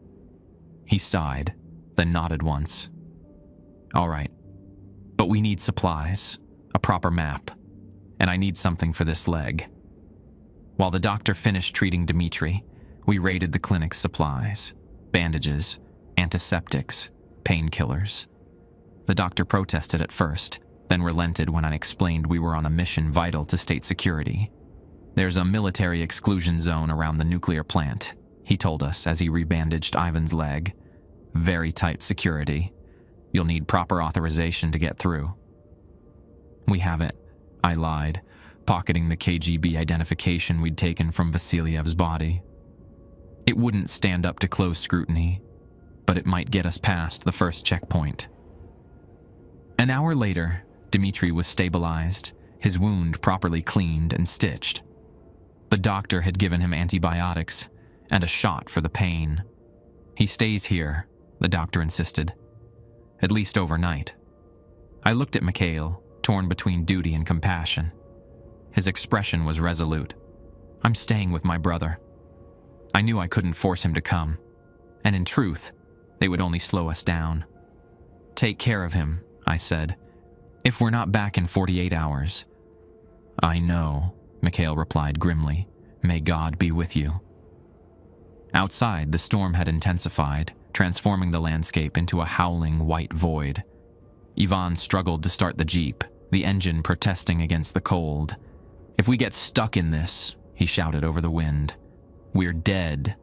He sighed, then nodded once. All right, but we need supplies, a proper map, and I need something for this leg. While the doctor finished treating Dmitri, we raided the clinic's supplies, bandages, antiseptics, painkillers. The doctor protested at first, then relented when I explained we were on a mission vital to state security. There's a military exclusion zone around the nuclear plant, he told us as he rebandaged Ivan's leg. Very tight security. You'll need proper authorization to get through. We have it, I lied, pocketing the KGB identification we'd taken from Vasilyev's body. It wouldn't stand up to close scrutiny, but it might get us past the first checkpoint. An hour later, Dmitri was stabilized, his wound properly cleaned and stitched. The doctor had given him antibiotics and a shot for the pain. He stays here, the doctor insisted. At least overnight. I looked at Mikhail, torn between duty and compassion. His expression was resolute. I'm staying with my brother. I knew I couldn't force him to come, and in truth, they would only slow us down. Take care of him, I said. If we're not back in 48 hours. I know, Mikhail replied grimly. May God be with you. Outside, the storm had intensified, transforming the landscape into a howling white void. Ivan struggled to start the jeep, the engine protesting against the cold. If we get stuck in this, he shouted over the wind, we're dead.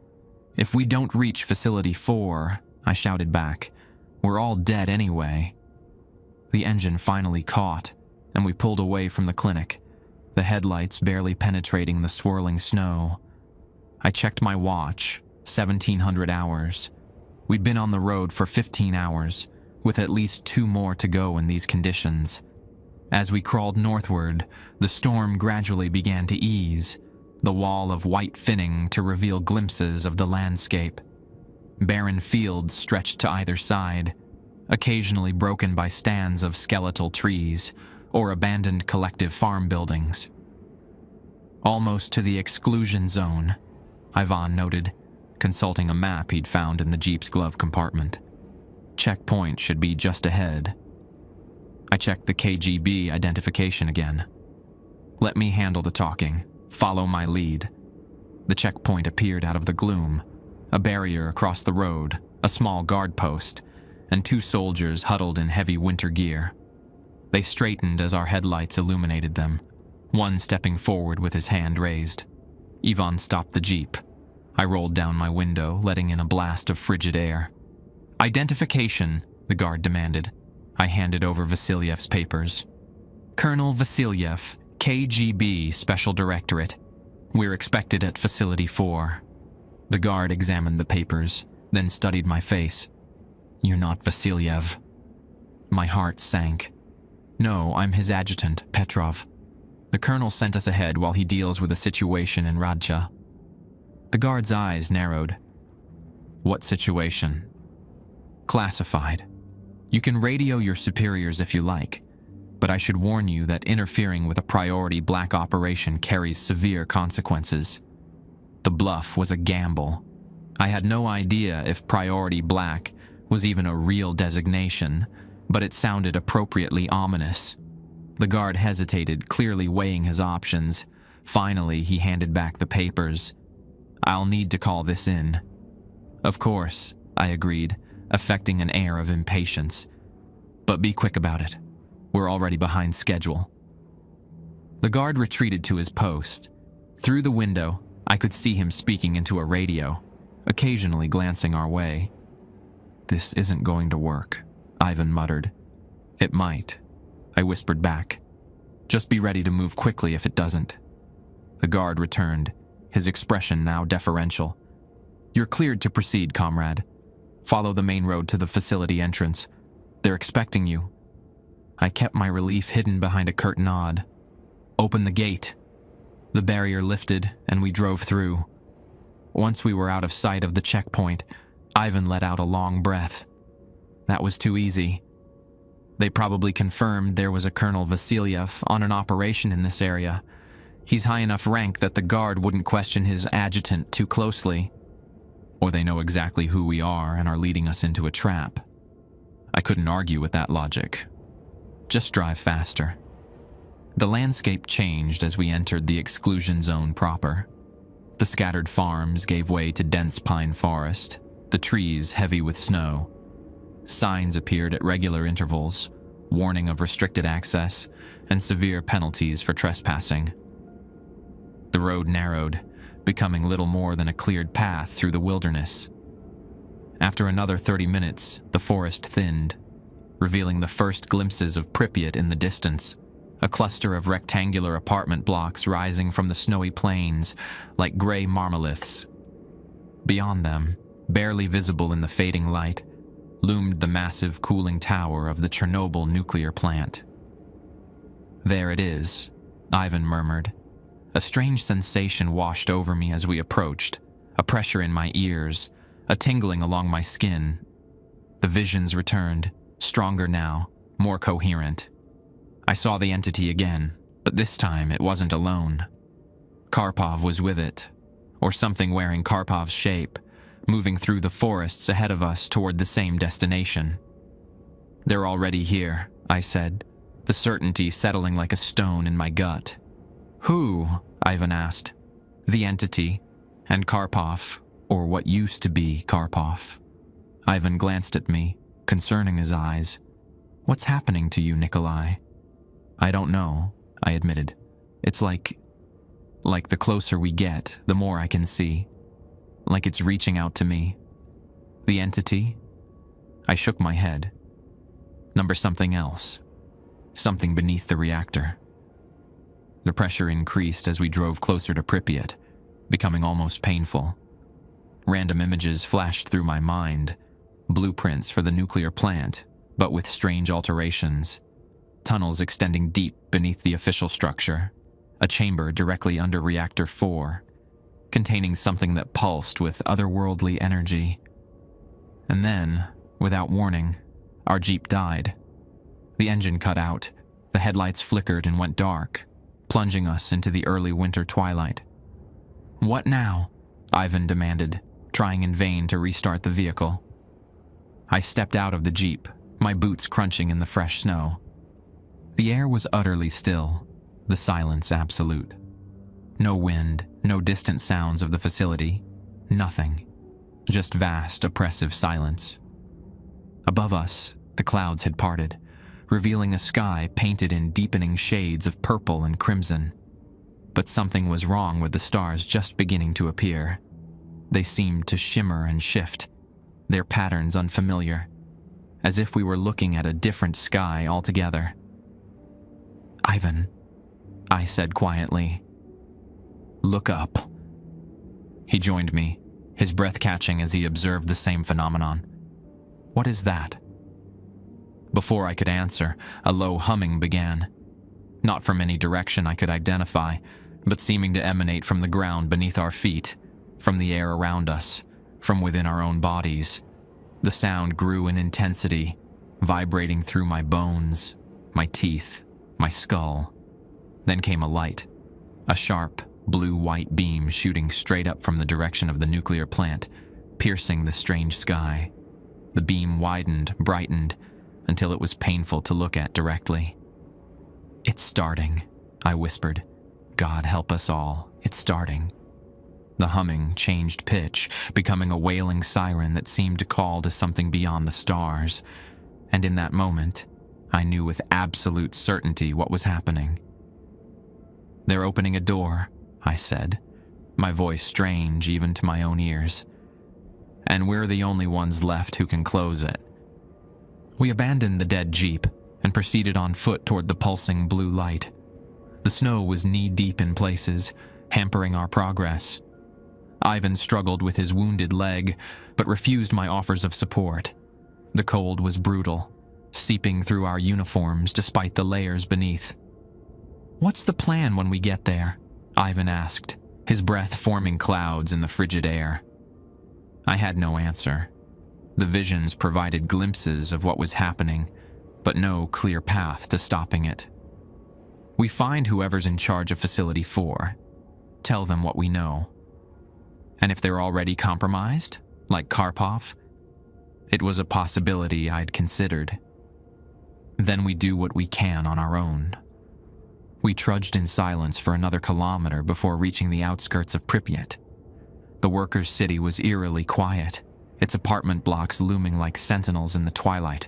If we don't reach Facility 4, I shouted back, we're all dead anyway. The engine finally caught, and we pulled away from the clinic, the headlights barely penetrating the swirling snow. I checked my watch, 1,700 hours. We'd been on the road for 15 hours, with at least 2 more to go in these conditions. As we crawled northward, the storm gradually began to ease, the wall of white finning to reveal glimpses of the landscape. Barren fields stretched to either side, occasionally broken by stands of skeletal trees or abandoned collective farm buildings. Almost to the exclusion zone, Ivan noted, consulting a map he'd found in the Jeep's glove compartment. Checkpoint should be just ahead. I checked the KGB identification again. Let me handle the talking. Follow my lead. The checkpoint appeared out of the gloom, a barrier across the road, a small guard post, and 2 soldiers huddled in heavy winter gear. They straightened as our headlights illuminated them, one stepping forward with his hand raised. Ivan stopped the Jeep. I rolled down my window, letting in a blast of frigid air. Identification, the guard demanded. I handed over Vasilyev's papers. Colonel Vasilyev, KGB Special Directorate. We're expected at Facility 4. The guard examined the papers, then studied my face. You're not Vasilyev. My heart sank. No, I'm his adjutant, Petrov. The colonel sent us ahead while he deals with a situation in Radcha. The guard's eyes narrowed. What situation? Classified. You can radio your superiors if you like, but I should warn you that interfering with a priority black operation carries severe consequences. The bluff was a gamble. I had no idea if priority black was even a real designation, but it sounded appropriately ominous. The guard hesitated, clearly weighing his options. Finally, he handed back the papers. I'll need to call this in. Of course, I agreed, affecting an air of impatience. But be quick about it. We're already behind schedule. The guard retreated to his post. Through the window, I could see him speaking into a radio, occasionally glancing our way. This isn't going to work, Ivan muttered. It might, I whispered back. Just be ready to move quickly if it doesn't. The guard returned, his expression now deferential. You're cleared to proceed, comrade. Follow the main road to the facility entrance. They're expecting you. I kept my relief hidden behind a curt nod. Open the gate. The barrier lifted, and we drove through. Once we were out of sight of the checkpoint, Ivan let out a long breath. That was too easy. They probably confirmed there was a Colonel Vasilyev on an operation in this area. He's high enough rank that the guard wouldn't question his adjutant too closely. Or they know exactly who we are and are leading us into a trap. I couldn't argue with that logic. Just drive faster. The landscape changed as we entered the exclusion zone proper. The scattered farms gave way to dense pine forest, the trees heavy with snow. Signs appeared at regular intervals, warning of restricted access and severe penalties for trespassing. The road narrowed, becoming little more than a cleared path through the wilderness. After another 30 minutes, the forest thinned, revealing the first glimpses of Pripyat in the distance, a cluster of rectangular apartment blocks rising from the snowy plains like gray marmaliths. Beyond them, barely visible in the fading light, loomed the massive cooling tower of the Chernobyl nuclear plant. "There it is," Ivan murmured. A strange sensation washed over me as we approached, a pressure in my ears, a tingling along my skin. The visions returned, stronger now, more coherent. I saw the entity again, but this time it wasn't alone. Karpov was with it, or something wearing Karpov's shape, moving through the forests ahead of us toward the same destination. "They're already here," I said, the certainty settling like a stone in my gut. "Who?" Ivan asked. "The entity, and Karpov, or what used to be Karpov." Ivan glanced at me, concern in his eyes. "What's happening to you, Nikolai?" "I don't know," I admitted. "It's like the closer we get, the more I can see. Like it's reaching out to me." "The entity?" I shook my head. "Number something else. Something beneath the reactor." The pressure increased as we drove closer to Pripyat, becoming almost painful. Random images flashed through my mind, blueprints for the nuclear plant, but with strange alterations. Tunnels extending deep beneath the official structure, a chamber directly under Reactor 4, containing something that pulsed with otherworldly energy. And then, without warning, our Jeep died. The engine cut out, the headlights flickered and went dark, plunging us into the early winter twilight. "What now?" Ivan demanded, trying in vain to restart the vehicle. I stepped out of the Jeep, my boots crunching in the fresh snow. The air was utterly still, the silence absolute. No wind, no distant sounds of the facility, nothing. Just vast, oppressive silence. Above us, the clouds had parted, revealing a sky painted in deepening shades of purple and crimson. But something was wrong with the stars just beginning to appear. They seemed to shimmer and shift, their patterns unfamiliar, as if we were looking at a different sky altogether. "Ivan," I said quietly. "Look up." He joined me, his breath catching as he observed the same phenomenon. "What is that?" Before I could answer, a low humming began. Not from any direction I could identify, but seeming to emanate from the ground beneath our feet, from the air around us, from within our own bodies. The sound grew in intensity, vibrating through my bones, my teeth, my skull. Then came a light, a sharp, blue-white beam shooting straight up from the direction of the nuclear plant, piercing the strange sky. The beam widened, brightened, until it was painful to look at directly. "It's starting," I whispered. "God help us all, it's starting." The humming changed pitch, becoming a wailing siren that seemed to call to something beyond the stars. And in that moment, I knew with absolute certainty what was happening. "They're opening a door," I said, my voice strange even to my own ears. "And we're the only ones left who can close it." We abandoned the dead Jeep and proceeded on foot toward the pulsing blue light. The snow was knee-deep in places, hampering our progress. Ivan struggled with his wounded leg, but refused my offers of support. The cold was brutal, seeping through our uniforms despite the layers beneath. "What's the plan when we get there?" Ivan asked, his breath forming clouds in the frigid air. I had no answer. The visions provided glimpses of what was happening, but no clear path to stopping it. We find whoever's in charge of Facility 4, tell them what we know. And if they're already compromised, like Karpov, it was a possibility I'd considered. Then we do what we can on our own. We trudged in silence for another kilometer before reaching the outskirts of Pripyat. The workers' city was eerily quiet, its apartment blocks looming like sentinels in the twilight.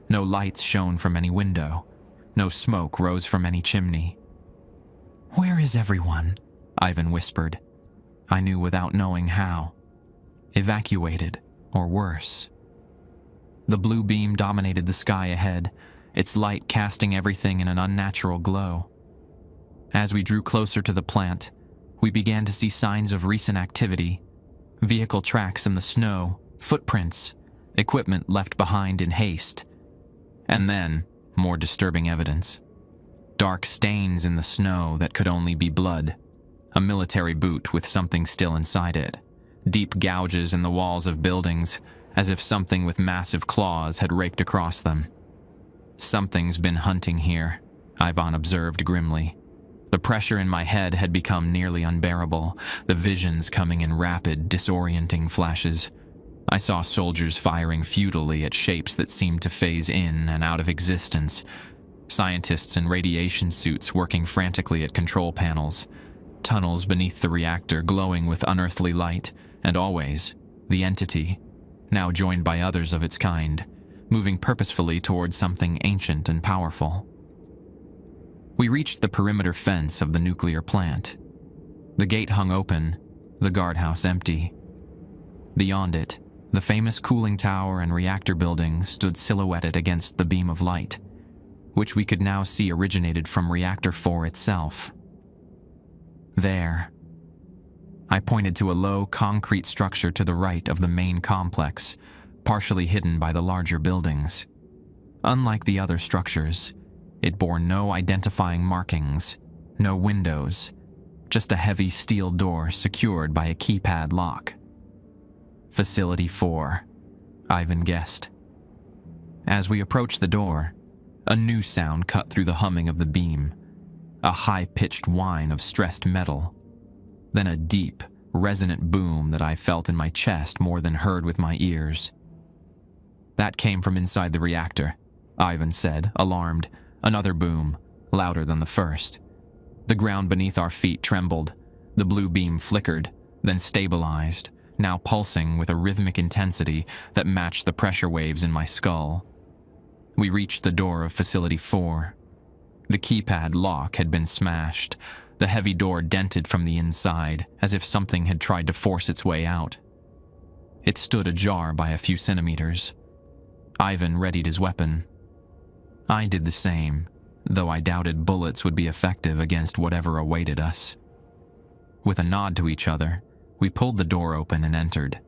No lights shone from any window. No smoke rose from any chimney. "Where is everyone?" Ivan whispered. I knew without knowing how. Evacuated, or worse. The blue beam dominated the sky ahead, its light casting everything in an unnatural glow. As we drew closer to the plant, we began to see signs of recent activity. Vehicle tracks in the snow, footprints, equipment left behind in haste. And then, more disturbing evidence. Dark stains in the snow that could only be blood. A military boot with something still inside it. Deep gouges in the walls of buildings, as if something with massive claws had raked across them. "Something's been hunting here," Ivan observed grimly. The pressure in my head had become nearly unbearable, the visions coming in rapid, disorienting flashes. I saw soldiers firing futilely at shapes that seemed to phase in and out of existence. Scientists in radiation suits working frantically at control panels. Tunnels beneath the reactor glowing with unearthly light, and always, the entity, now joined by others of its kind, moving purposefully towards something ancient and powerful. We reached the perimeter fence of the nuclear plant. The gate hung open, the guardhouse empty. Beyond it, the famous cooling tower and reactor building stood silhouetted against the beam of light, which we could now see originated from Reactor 4 itself. There. I pointed to a low concrete structure to the right of the main complex, partially hidden by the larger buildings. Unlike the other structures, it bore no identifying markings, no windows, just a heavy steel door secured by a keypad lock. Facility 4, Ivan guessed. As we approached the door, a new sound cut through the humming of the beam, a high-pitched whine of stressed metal, then a deep, resonant boom that I felt in my chest more than heard with my ears. "That came from inside the reactor," Ivan said, alarmed. Another boom, louder than the first. The ground beneath our feet trembled. The blue beam flickered, then stabilized, now pulsing with a rhythmic intensity that matched the pressure waves in my skull. We reached the door of Facility 4. The keypad lock had been smashed, the heavy door dented from the inside, as if something had tried to force its way out. It stood ajar by a few centimeters. Ivan readied his weapon. I did the same, though I doubted bullets would be effective against whatever awaited us. With a nod to each other, we pulled the door open and entered.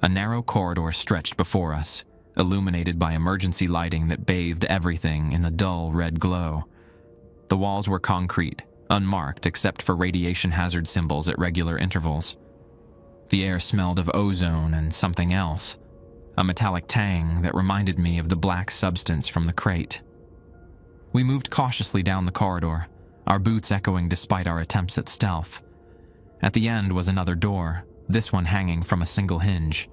A narrow corridor stretched before us, illuminated by emergency lighting that bathed everything in a dull red glow. The walls were concrete, unmarked except for radiation hazard symbols at regular intervals. The air smelled of ozone and something else, a metallic tang that reminded me of the black substance from the crate. We moved cautiously down the corridor, our boots echoing despite our attempts at stealth. At the end was another door, this one hanging from a single hinge.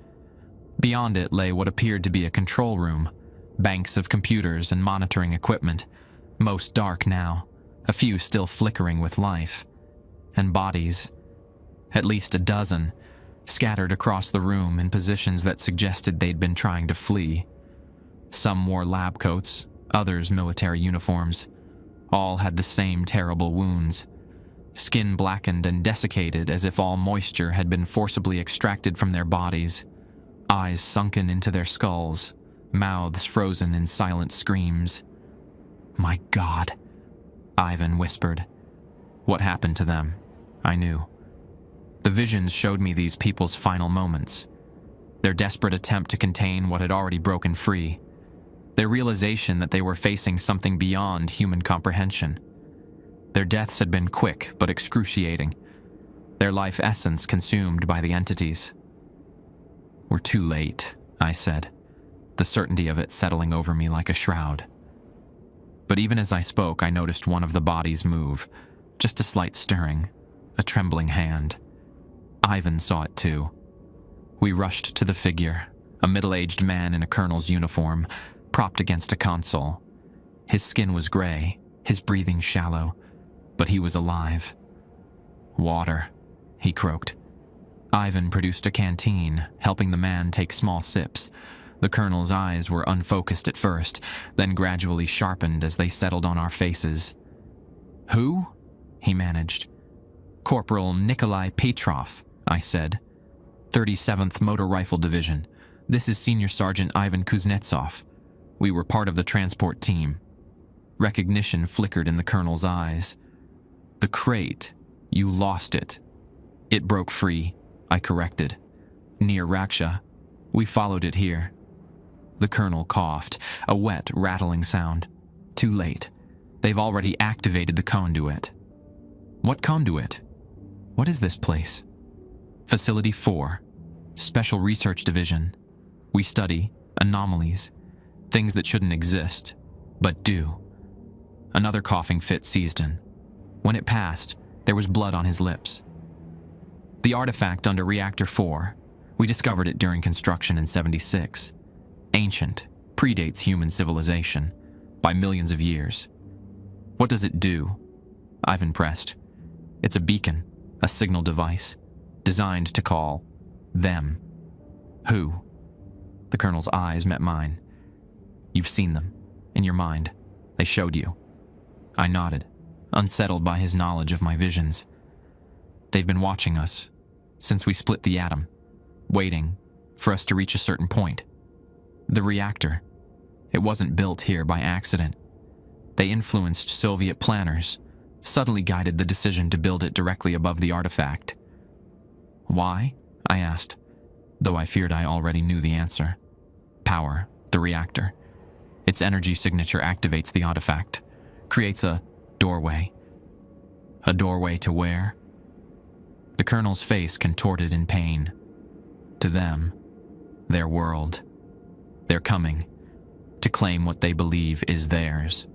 Beyond it lay what appeared to be a control room, banks of computers and monitoring equipment, most dark now, a few still flickering with life. And bodies, at least a dozen, scattered across the room in positions that suggested they'd been trying to flee. Some wore lab coats, others military uniforms. All had the same terrible wounds. Skin blackened and desiccated as if all moisture had been forcibly extracted from their bodies. Eyes sunken into their skulls, mouths frozen in silent screams. "My God," Ivan whispered. What happened to them? I knew. The visions showed me these people's final moments, their desperate attempt to contain what had already broken free, their realization that they were facing something beyond human comprehension. Their deaths had been quick but excruciating, their life essence consumed by the entities. "We're too late," I said, the certainty of it settling over me like a shroud. But even as I spoke, I noticed one of the bodies move. Just a slight stirring, a trembling hand. Ivan saw it too. We rushed to the figure, a middle-aged man in a colonel's uniform, propped against a console. His skin was gray, his breathing shallow, but he was alive. "Water," he croaked. Ivan produced a canteen, helping the man take small sips. The colonel's eyes were unfocused at first, then gradually sharpened as they settled on our faces. "Who?" he managed. "Corporal Nikolai Petrov," I said. 37th Motor Rifle Division. This is Senior Sergeant Ivan Kuznetsov. We were part of the transport team." Recognition flickered in the colonel's eyes. "The crate. You lost it." "It broke free," I corrected. "Near Raksha. We followed it here." The colonel coughed, a wet, rattling sound. "Too late. They've already activated the conduit." "What conduit? What is this place?" "Facility 4. Special Research Division. We study anomalies, things that shouldn't exist, but do." Another coughing fit seized him. When it passed, there was blood on his lips. "The artifact under Reactor 4. We discovered it during construction in '76. Ancient, predates human civilization by millions of years." "What does it do?" Ivan pressed. "It's a beacon, a signal device, designed to call them." "Who?" The colonel's eyes met mine. "You've seen them, in your mind. They showed you." I nodded, unsettled by his knowledge of my visions. "They've been watching us, since we split the atom, waiting for us to reach a certain point. The reactor, it wasn't built here by accident. They influenced Soviet planners, subtly guided the decision to build it directly above the artifact." "Why?" I asked, though I feared I already knew the answer. "Power, the reactor. Its energy signature activates the artifact, creates a doorway." "A doorway to where?" The colonel's face contorted in pain. "To them, their world. They're coming to claim what they believe is theirs."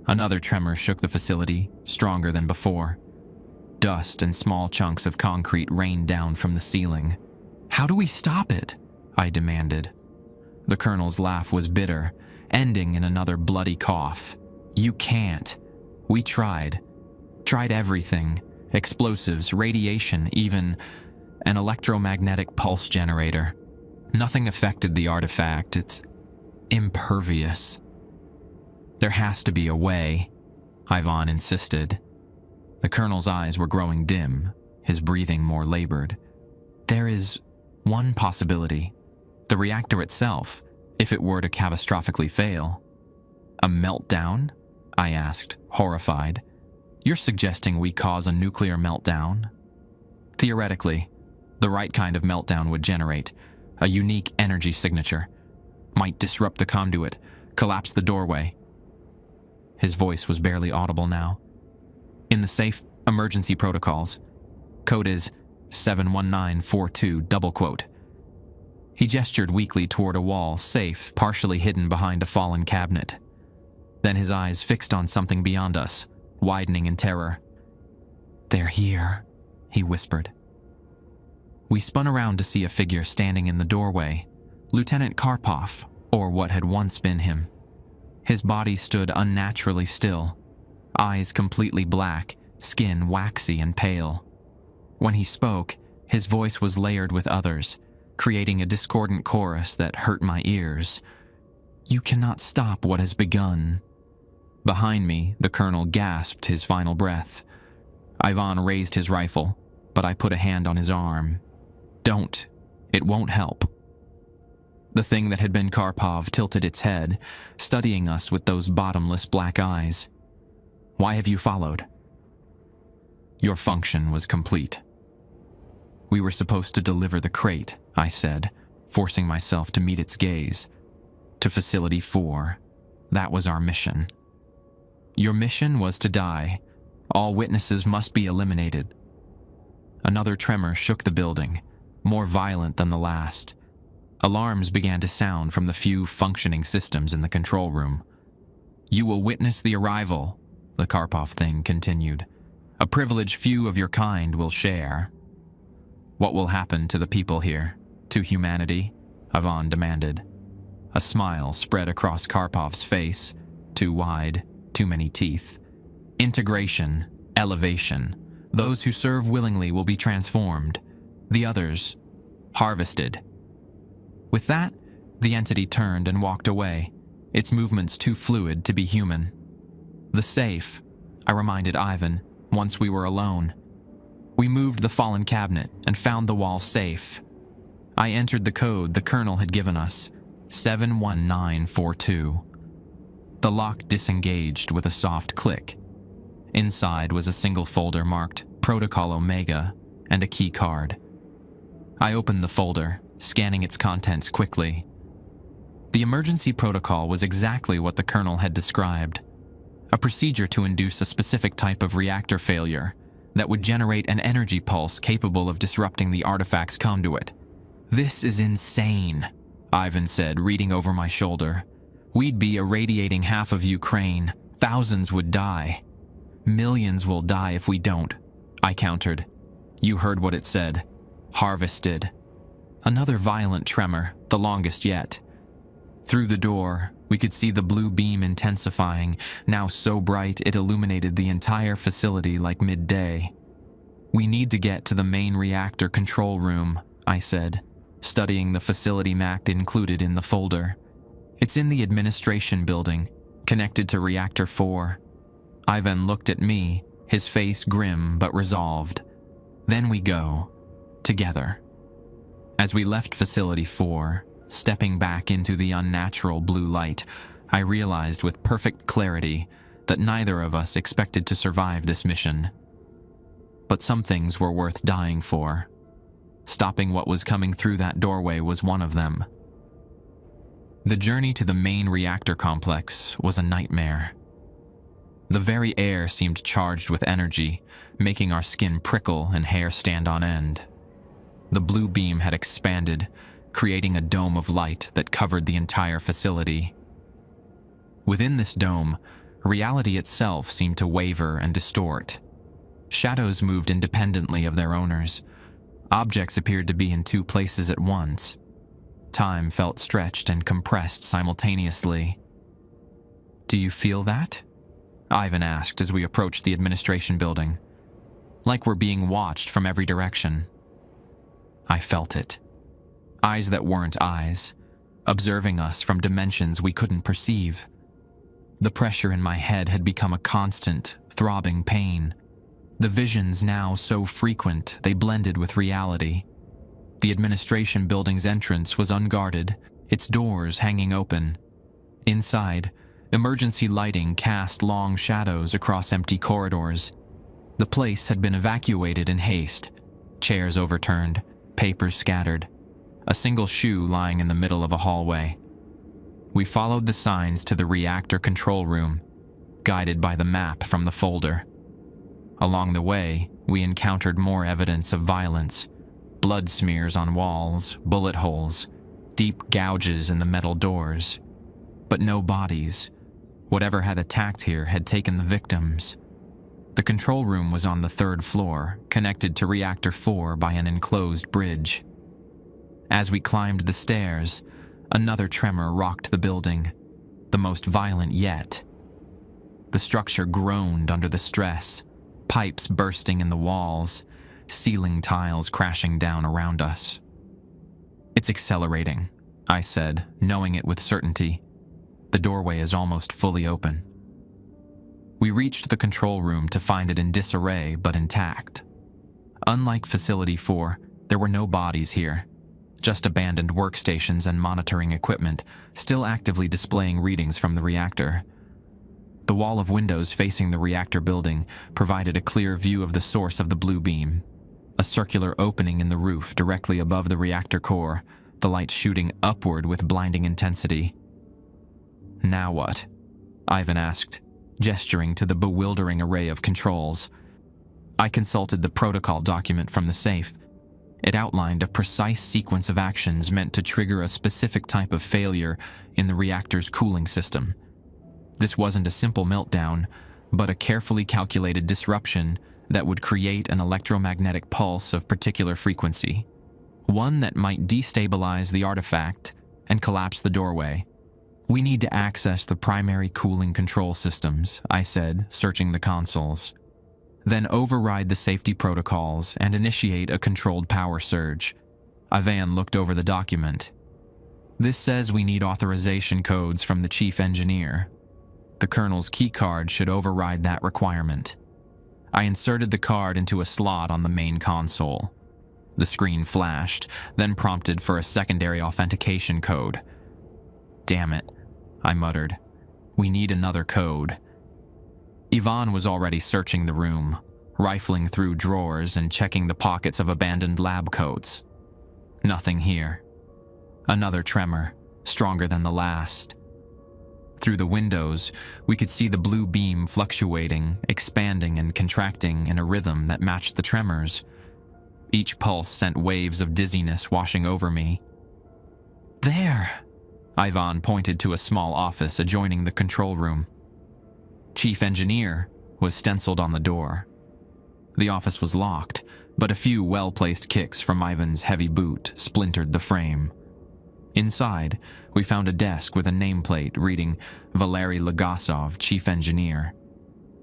Another tremor shook the facility, stronger than before. Dust and small chunks of concrete rained down from the ceiling. "How do we stop it?" I demanded. The colonel's laugh was bitter, ending in another bloody cough. "You can't. We tried. Tried everything. Explosives, radiation, even an electromagnetic pulse generator. Nothing affected the artifact. It's impervious." "There has to be a way," Ivan insisted. The colonel's eyes were growing dim, his breathing more labored. "There is one possibility. The reactor itself, if it were to catastrophically fail." "A meltdown?" I asked, horrified. "You're suggesting we cause a nuclear meltdown?" "Theoretically, the right kind of meltdown would generate a unique energy signature. Might disrupt the conduit, collapse the doorway." His voice was barely audible now. "In the safe emergency protocols, code is 71942 double quote." He gestured weakly toward a wall, safe, partially hidden behind a fallen cabinet. Then his eyes fixed on something beyond us, widening in terror. "They're here," he whispered. We spun around to see a figure standing in the doorway, Lieutenant Karpov, or what had once been him. His body stood unnaturally still, eyes completely black, skin waxy and pale. When he spoke, his voice was layered with others, creating a discordant chorus that hurt my ears. "You cannot stop what has begun." Behind me, the colonel gasped his final breath. Ivan raised his rifle, but I put a hand on his arm. "Don't. It won't help." The thing that had been Karpov tilted its head, studying us with those bottomless black eyes. "Why have you followed?" "Your function was complete." "We were supposed to deliver the crate," I said, forcing myself to meet its gaze. "To Facility 4. That was our mission." "Your mission was to die. All witnesses must be eliminated." Another tremor shook the building, more violent than the last. Alarms began to sound from the few functioning systems in the control room. You will witness the arrival, the Karpov thing continued. A privilege few of your kind will share. What will happen to the people here? To humanity? Ivan demanded. A smile spread across Karpov's face. Too wide, too many teeth. Integration, elevation. Those who serve willingly will be transformed. The others, harvested. With that, the entity turned and walked away, its movements too fluid to be human. The safe, I reminded Ivan, once we were alone. We moved the fallen cabinet and found the wall safe. I entered the code the colonel had given us, 71942. The lock disengaged with a soft click. Inside was a single folder marked Protocol Omega and a key card. I opened the folder, scanning its contents quickly. The emergency protocol was exactly what the colonel had described. A procedure to induce a specific type of reactor failure that would generate an energy pulse capable of disrupting the artifact's conduit. This is insane, Ivan said, reading over my shoulder. We'd be irradiating half of Ukraine. Thousands would die. Millions will die if we don't, I countered. You heard what it said. Harvested. Another violent tremor, the longest yet. Through the door, we could see the blue beam intensifying, now so bright it illuminated the entire facility like midday. We need to get to the main reactor control room, I said, studying the facility map included in the folder. It's in the administration building, connected to Reactor 4. Ivan looked at me, his face grim but resolved. Then we go, together. As we left Facility 4, stepping back into the unnatural blue light, I realized with perfect clarity that neither of us expected to survive this mission. But some things were worth dying for. Stopping what was coming through that doorway was one of them. The journey to the main reactor complex was a nightmare. The very air seemed charged with energy, making our skin prickle and hair stand on end. The blue beam had expanded, creating a dome of light that covered the entire facility. Within this dome, reality itself seemed to waver and distort. Shadows moved independently of their owners. Objects appeared to be in two places at once. Time felt stretched and compressed simultaneously. Do you feel that? Ivan asked as we approached the administration building. Like we're being watched from every direction. I felt it. Eyes that weren't eyes, observing us from dimensions we couldn't perceive. The pressure in my head had become a constant, throbbing pain. The visions now so frequent they blended with reality. The administration building's entrance was unguarded, its doors hanging open. Inside, emergency lighting cast long shadows across empty corridors. The place had been evacuated in haste. Chairs overturned, papers scattered. A single shoe lying in the middle of a hallway. We followed the signs to the reactor control room, guided by the map from the folder. Along the way, we encountered more evidence of violence. Blood smears on walls, bullet holes, deep gouges in the metal doors. But no bodies. Whatever had attacked here had taken the victims. The control room was on the 3rd floor, connected to Reactor 4 by an enclosed bridge. As we climbed the stairs, another tremor rocked the building, the most violent yet. The structure groaned under the stress, pipes bursting in the walls, ceiling tiles crashing down around us. It's accelerating, I said, knowing it with certainty. The doorway is almost fully open. We reached the control room to find it in disarray but intact. Unlike Facility 4, there were no bodies here. Just abandoned workstations and monitoring equipment, still actively displaying readings from the reactor. The wall of windows facing the reactor building provided a clear view of the source of the blue beam. A circular opening in the roof directly above the reactor core, the light shooting upward with blinding intensity. Now what? Ivan asked, gesturing to the bewildering array of controls. I consulted the protocol document from the safe. It outlined a precise sequence of actions meant to trigger a specific type of failure in the reactor's cooling system. This wasn't a simple meltdown, but a carefully calculated disruption that would create an electromagnetic pulse of particular frequency, one that might destabilize the artifact and collapse the doorway. "We need to access the primary cooling control systems," I said, searching the consoles. "Then override the safety protocols and initiate a controlled power surge." Ivan looked over the document. "This says we need authorization codes from the chief engineer. The colonel's keycard should override that requirement." I inserted the card into a slot on the main console. The screen flashed, then prompted for a secondary authentication code. "Damn it," I muttered. "We need another code." Ivan was already searching the room, rifling through drawers and checking the pockets of abandoned lab coats. Nothing here. Another tremor, stronger than the last. Through the windows, we could see the blue beam fluctuating, expanding and contracting in a rhythm that matched the tremors. Each pulse sent waves of dizziness washing over me. "There!" Ivan pointed to a small office adjoining the control room. "Chief Engineer" was stenciled on the door. The office was locked, but a few well-placed kicks from Ivan's heavy boot splintered the frame. Inside, we found a desk with a nameplate reading Valery Legasov, Chief Engineer.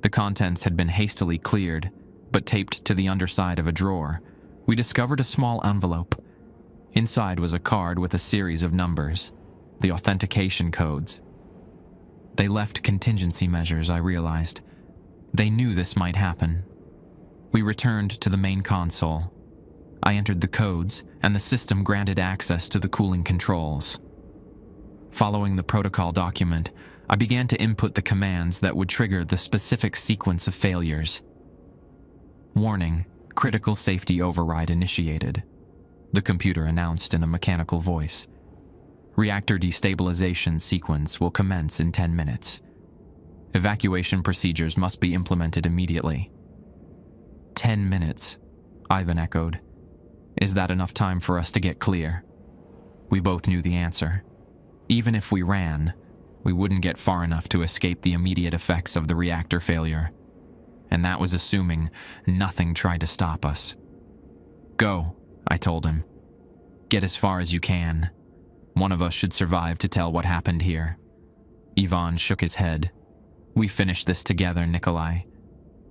The contents had been hastily cleared, but taped to the underside of a drawer, we discovered a small envelope. Inside was a card with a series of numbers, the authentication codes. They left contingency measures, I realized. They knew this might happen. We returned to the main console. I entered the codes, and the system granted access to the cooling controls. Following the protocol document, I began to input the commands that would trigger the specific sequence of failures. "Warning, critical safety override initiated," the computer announced in a mechanical voice. "Reactor destabilization sequence will commence in 10 minutes. Evacuation procedures must be implemented immediately." 10 minutes, Ivan echoed. "Is that enough time for us to get clear?" We both knew the answer. Even if we ran, we wouldn't get far enough to escape the immediate effects of the reactor failure. And that was assuming nothing tried to stop us. "Go," I told him. "Get as far as you can. One of us should survive to tell what happened here." Ivan shook his head. "We finished this together, Nikolai.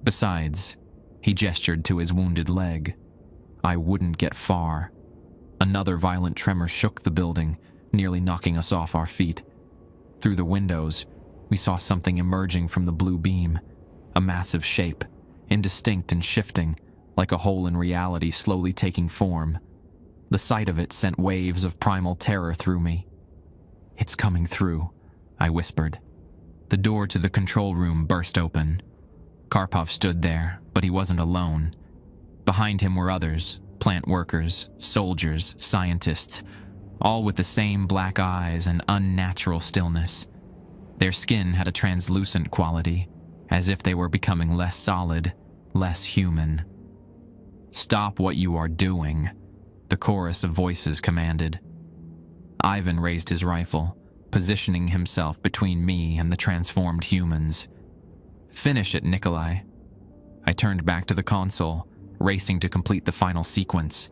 Besides," he gestured to his wounded leg, "I wouldn't get far." Another violent tremor shook the building, nearly knocking us off our feet. Through the windows, we saw something emerging from the blue beam, a massive shape, indistinct and shifting, like a hole in reality slowly taking form. The sight of it sent waves of primal terror through me. "It's coming through," I whispered. The door to the control room burst open. Karpov stood there, but he wasn't alone. Behind him were others, plant workers, soldiers, scientists, all with the same black eyes and unnatural stillness. Their skin had a translucent quality, as if they were becoming less solid, less human. "Stop what you are doing," the chorus of voices commanded. Ivan raised his rifle, positioning himself between me and the transformed humans. "Finish it, Nikolai." I turned back to the console, racing to complete the final sequence.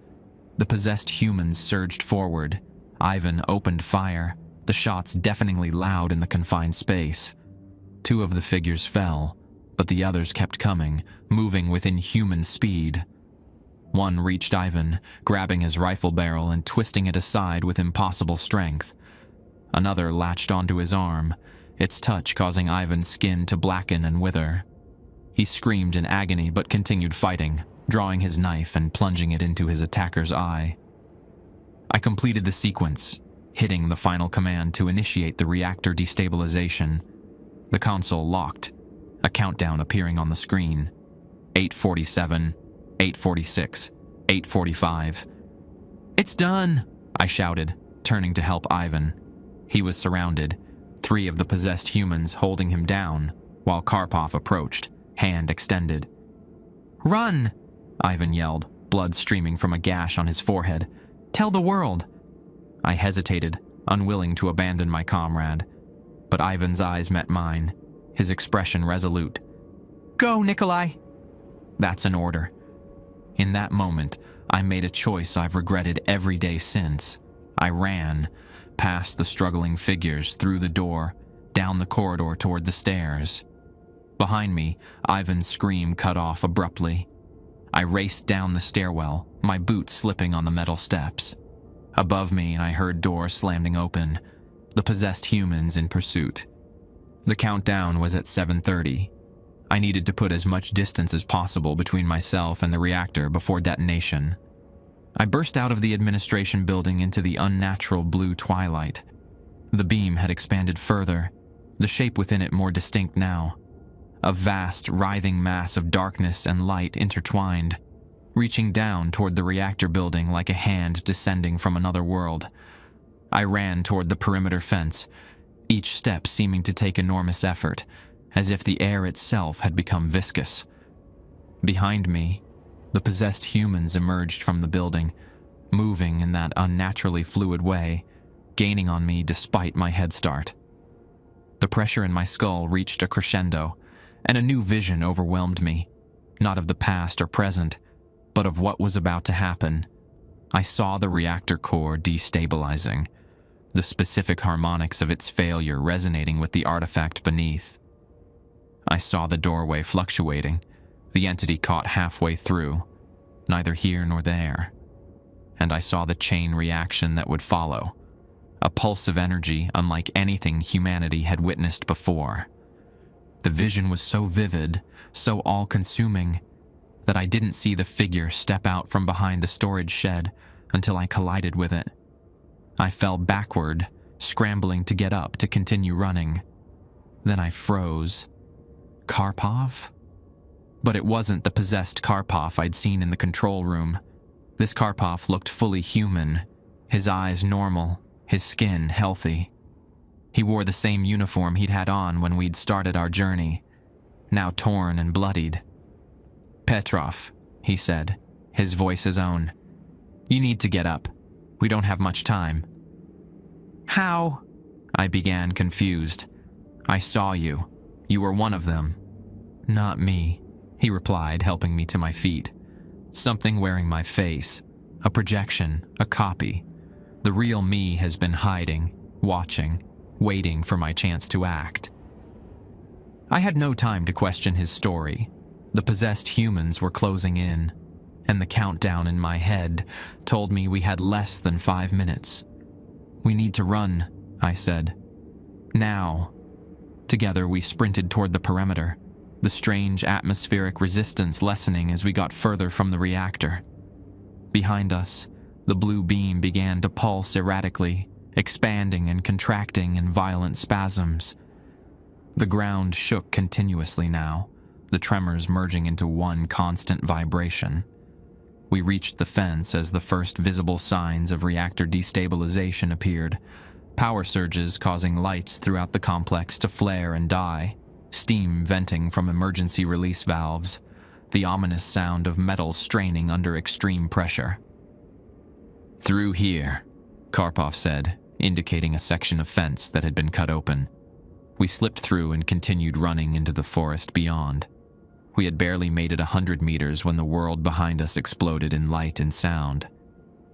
The possessed humans surged forward. Ivan opened fire, the shots deafeningly loud in the confined space. 2 of the figures fell, but the others kept coming, moving within human speed. One reached Ivan, grabbing his rifle barrel and twisting it aside with impossible strength. Another latched onto his arm, its touch causing Ivan's skin to blacken and wither. He screamed in agony but continued fighting, drawing his knife and plunging it into his attacker's eye. I completed the sequence, hitting the final command to initiate the reactor destabilization. The console locked, a countdown appearing on the screen. 8:47, 8:46, 8:45. "It's done!" I shouted, turning to help Ivan. He was surrounded, 3 of the possessed humans holding him down, while Karpov approached, hand extended. "Run!" Ivan yelled, blood streaming from a gash on his forehead. "Tell the world!" I hesitated, unwilling to abandon my comrade, but Ivan's eyes met mine, his expression resolute. "Go, Nikolai!" That's an order. In that moment, I made a choice I've regretted every day since. I ran, past the struggling figures, through the door, down the corridor toward the stairs. Behind me, Ivan's scream cut off abruptly. I raced down the stairwell, my boots slipping on the metal steps. Above me, I heard doors slamming open, the possessed humans in pursuit. The countdown was at 7:30. I needed to put as much distance as possible between myself and the reactor before detonation. I burst out of the administration building into the unnatural blue twilight. The beam had expanded further, the shape within it more distinct now. A vast, writhing mass of darkness and light intertwined, reaching down toward the reactor building like a hand descending from another world. I ran toward the perimeter fence, each step seeming to take enormous effort, as if the air itself had become viscous. Behind me, the possessed humans emerged from the building, moving in that unnaturally fluid way, gaining on me despite my head start. The pressure in my skull reached a crescendo, and a new vision overwhelmed me, not of the past or present, but of what was about to happen. I saw the reactor core destabilizing, the specific harmonics of its failure resonating with the artifact beneath. I saw the doorway fluctuating, the entity caught halfway through, neither here nor there. And I saw the chain reaction that would follow, a pulse of energy unlike anything humanity had witnessed before. The vision was so vivid, so all-consuming, that I didn't see the figure step out from behind the storage shed until I collided with it. I fell backward, scrambling to get up to continue running. Then I froze. Karpov? But it wasn't the possessed Karpov I'd seen in the control room. This Karpov looked fully human, his eyes normal, his skin healthy. He wore the same uniform he'd had on when we'd started our journey, now torn and bloodied. "Petrov," he said, his voice his own. "You need to get up. We don't have much time." "How?" I began, confused. "I saw you. You were one of them." "Not me," he replied, helping me to my feet. "Something wearing my face. A projection, a copy. The real me has been hiding, watching, waiting for my chance to act." I had no time to question his story. The possessed humans were closing in, and the countdown in my head told me we had less than 5 minutes. "We need to run," I said. "Now." Together we sprinted toward the perimeter, the strange atmospheric resistance lessening as we got further from the reactor. Behind us, the blue beam began to pulse erratically, expanding and contracting in violent spasms. The ground shook continuously now, the tremors merging into one constant vibration. We reached the fence as the first visible signs of reactor destabilization appeared, power surges causing lights throughout the complex to flare and die, steam venting from emergency release valves, the ominous sound of metal straining under extreme pressure. "Through here," Karpov said, indicating a section of fence that had been cut open. We slipped through and continued running into the forest beyond. We had barely made it 100 meters when the world behind us exploded in light and sound.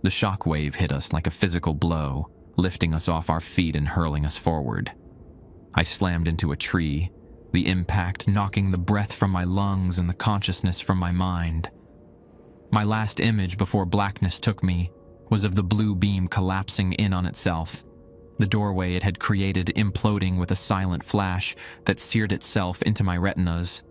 The shock wave hit us like a physical blow, lifting us off our feet and hurling us forward. I slammed into a tree, the impact knocking the breath from my lungs and the consciousness from my mind. My last image before blackness took me was of the blue beam collapsing in on itself, the doorway it had created imploding with a silent flash that seared itself into my retinas.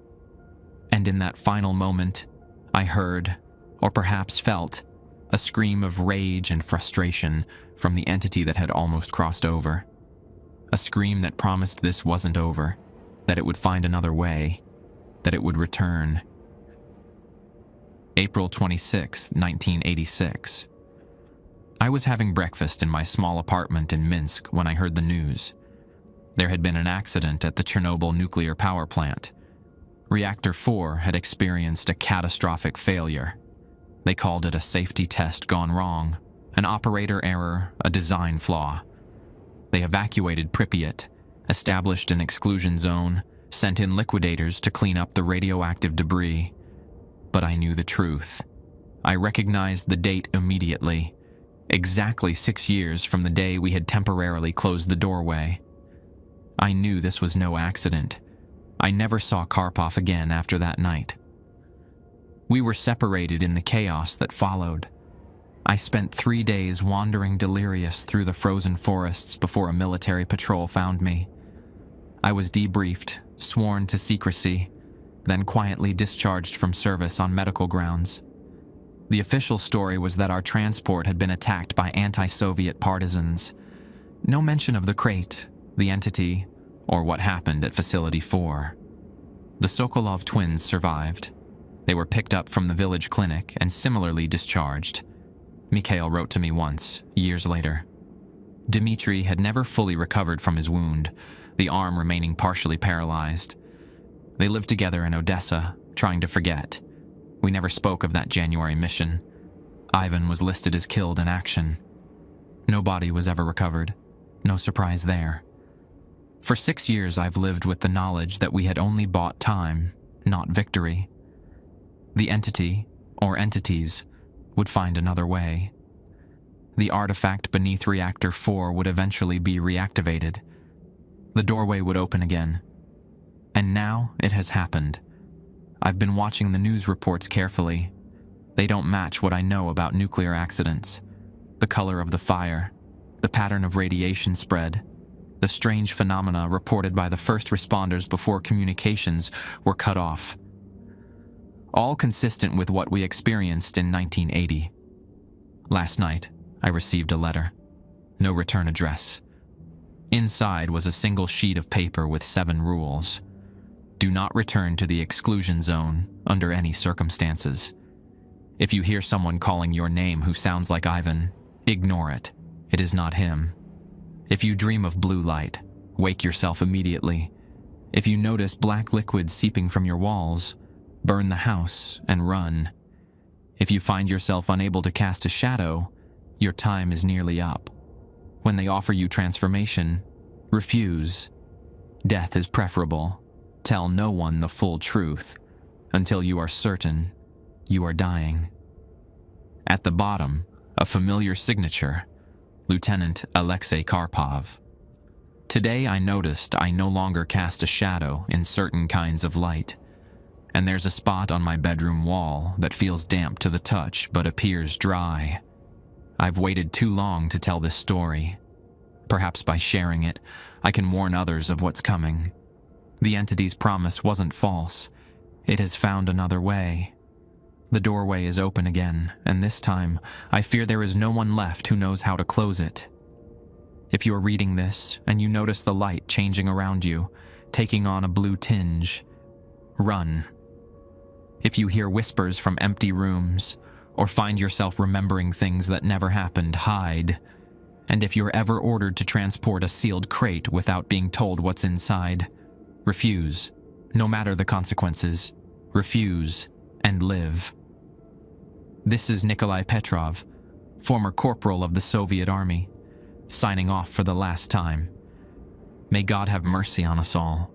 And in that final moment, I heard, or perhaps felt, a scream of rage and frustration from the entity that had almost crossed over. A scream that promised this wasn't over, that it would find another way, that it would return. April 26, 1986. I was having breakfast in my small apartment in Minsk when I heard the news. There had been an accident at the Chernobyl nuclear power plant. Reactor 4 had experienced a catastrophic failure. They called it a safety test gone wrong, an operator error, a design flaw. They evacuated Pripyat, established an exclusion zone, sent in liquidators to clean up the radioactive debris. But I knew the truth. I recognized the date immediately, exactly 6 years from the day we had temporarily closed the doorway. I knew this was no accident. I never saw Karpov again after that night. We were separated in the chaos that followed. I spent 3 days wandering delirious through the frozen forests before a military patrol found me. I was debriefed, sworn to secrecy, then quietly discharged from service on medical grounds. The official story was that our transport had been attacked by anti-Soviet partisans. No mention of the crate, the entity, or what happened at Facility 4. The Sokolov twins survived. They were picked up from the village clinic and similarly discharged. Mikhail wrote to me once, years later. Dmitri had never fully recovered from his wound, the arm remaining partially paralyzed. They lived together in Odessa, trying to forget. We never spoke of that January mission. Ivan was listed as killed in action. No body was ever recovered. No surprise there. For 6 years I've lived with the knowledge that we had only bought time, not victory. The entity, or entities, would find another way. The artifact beneath Reactor 4 would eventually be reactivated. The doorway would open again. And now it has happened. I've been watching the news reports carefully. They don't match what I know about nuclear accidents. The color of the fire, the pattern of radiation spread, the strange phenomena reported by the first responders before communications were cut off. All consistent with what we experienced in 1980. Last night, I received a letter. No return address. Inside was a single sheet of paper with 7 rules. Do not return to the exclusion zone under any circumstances. If you hear someone calling your name who sounds like Ivan, ignore it. It is not him. If you dream of blue light, wake yourself immediately. If you notice black liquid seeping from your walls, burn the house and run. If you find yourself unable to cast a shadow, your time is nearly up. When they offer you transformation, refuse. Death is preferable. Tell no one the full truth until you are certain you are dying. At the bottom, a familiar signature, Lieutenant Alexei Karpov. Today I noticed I no longer cast a shadow in certain kinds of light, and there's a spot on my bedroom wall that feels damp to the touch but appears dry. I've waited too long to tell this story. Perhaps by sharing it, I can warn others of what's coming. The entity's promise wasn't false. It has found another way. The doorway is open again, and this time, I fear there is no one left who knows how to close it. If you're reading this, and you notice the light changing around you, taking on a blue tinge, run. If you hear whispers from empty rooms, or find yourself remembering things that never happened, hide. And if you're ever ordered to transport a sealed crate without being told what's inside, refuse. No matter the consequences, refuse and live. This is Nikolai Petrov, former corporal of the Soviet Army, signing off for the last time. May God have mercy on us all.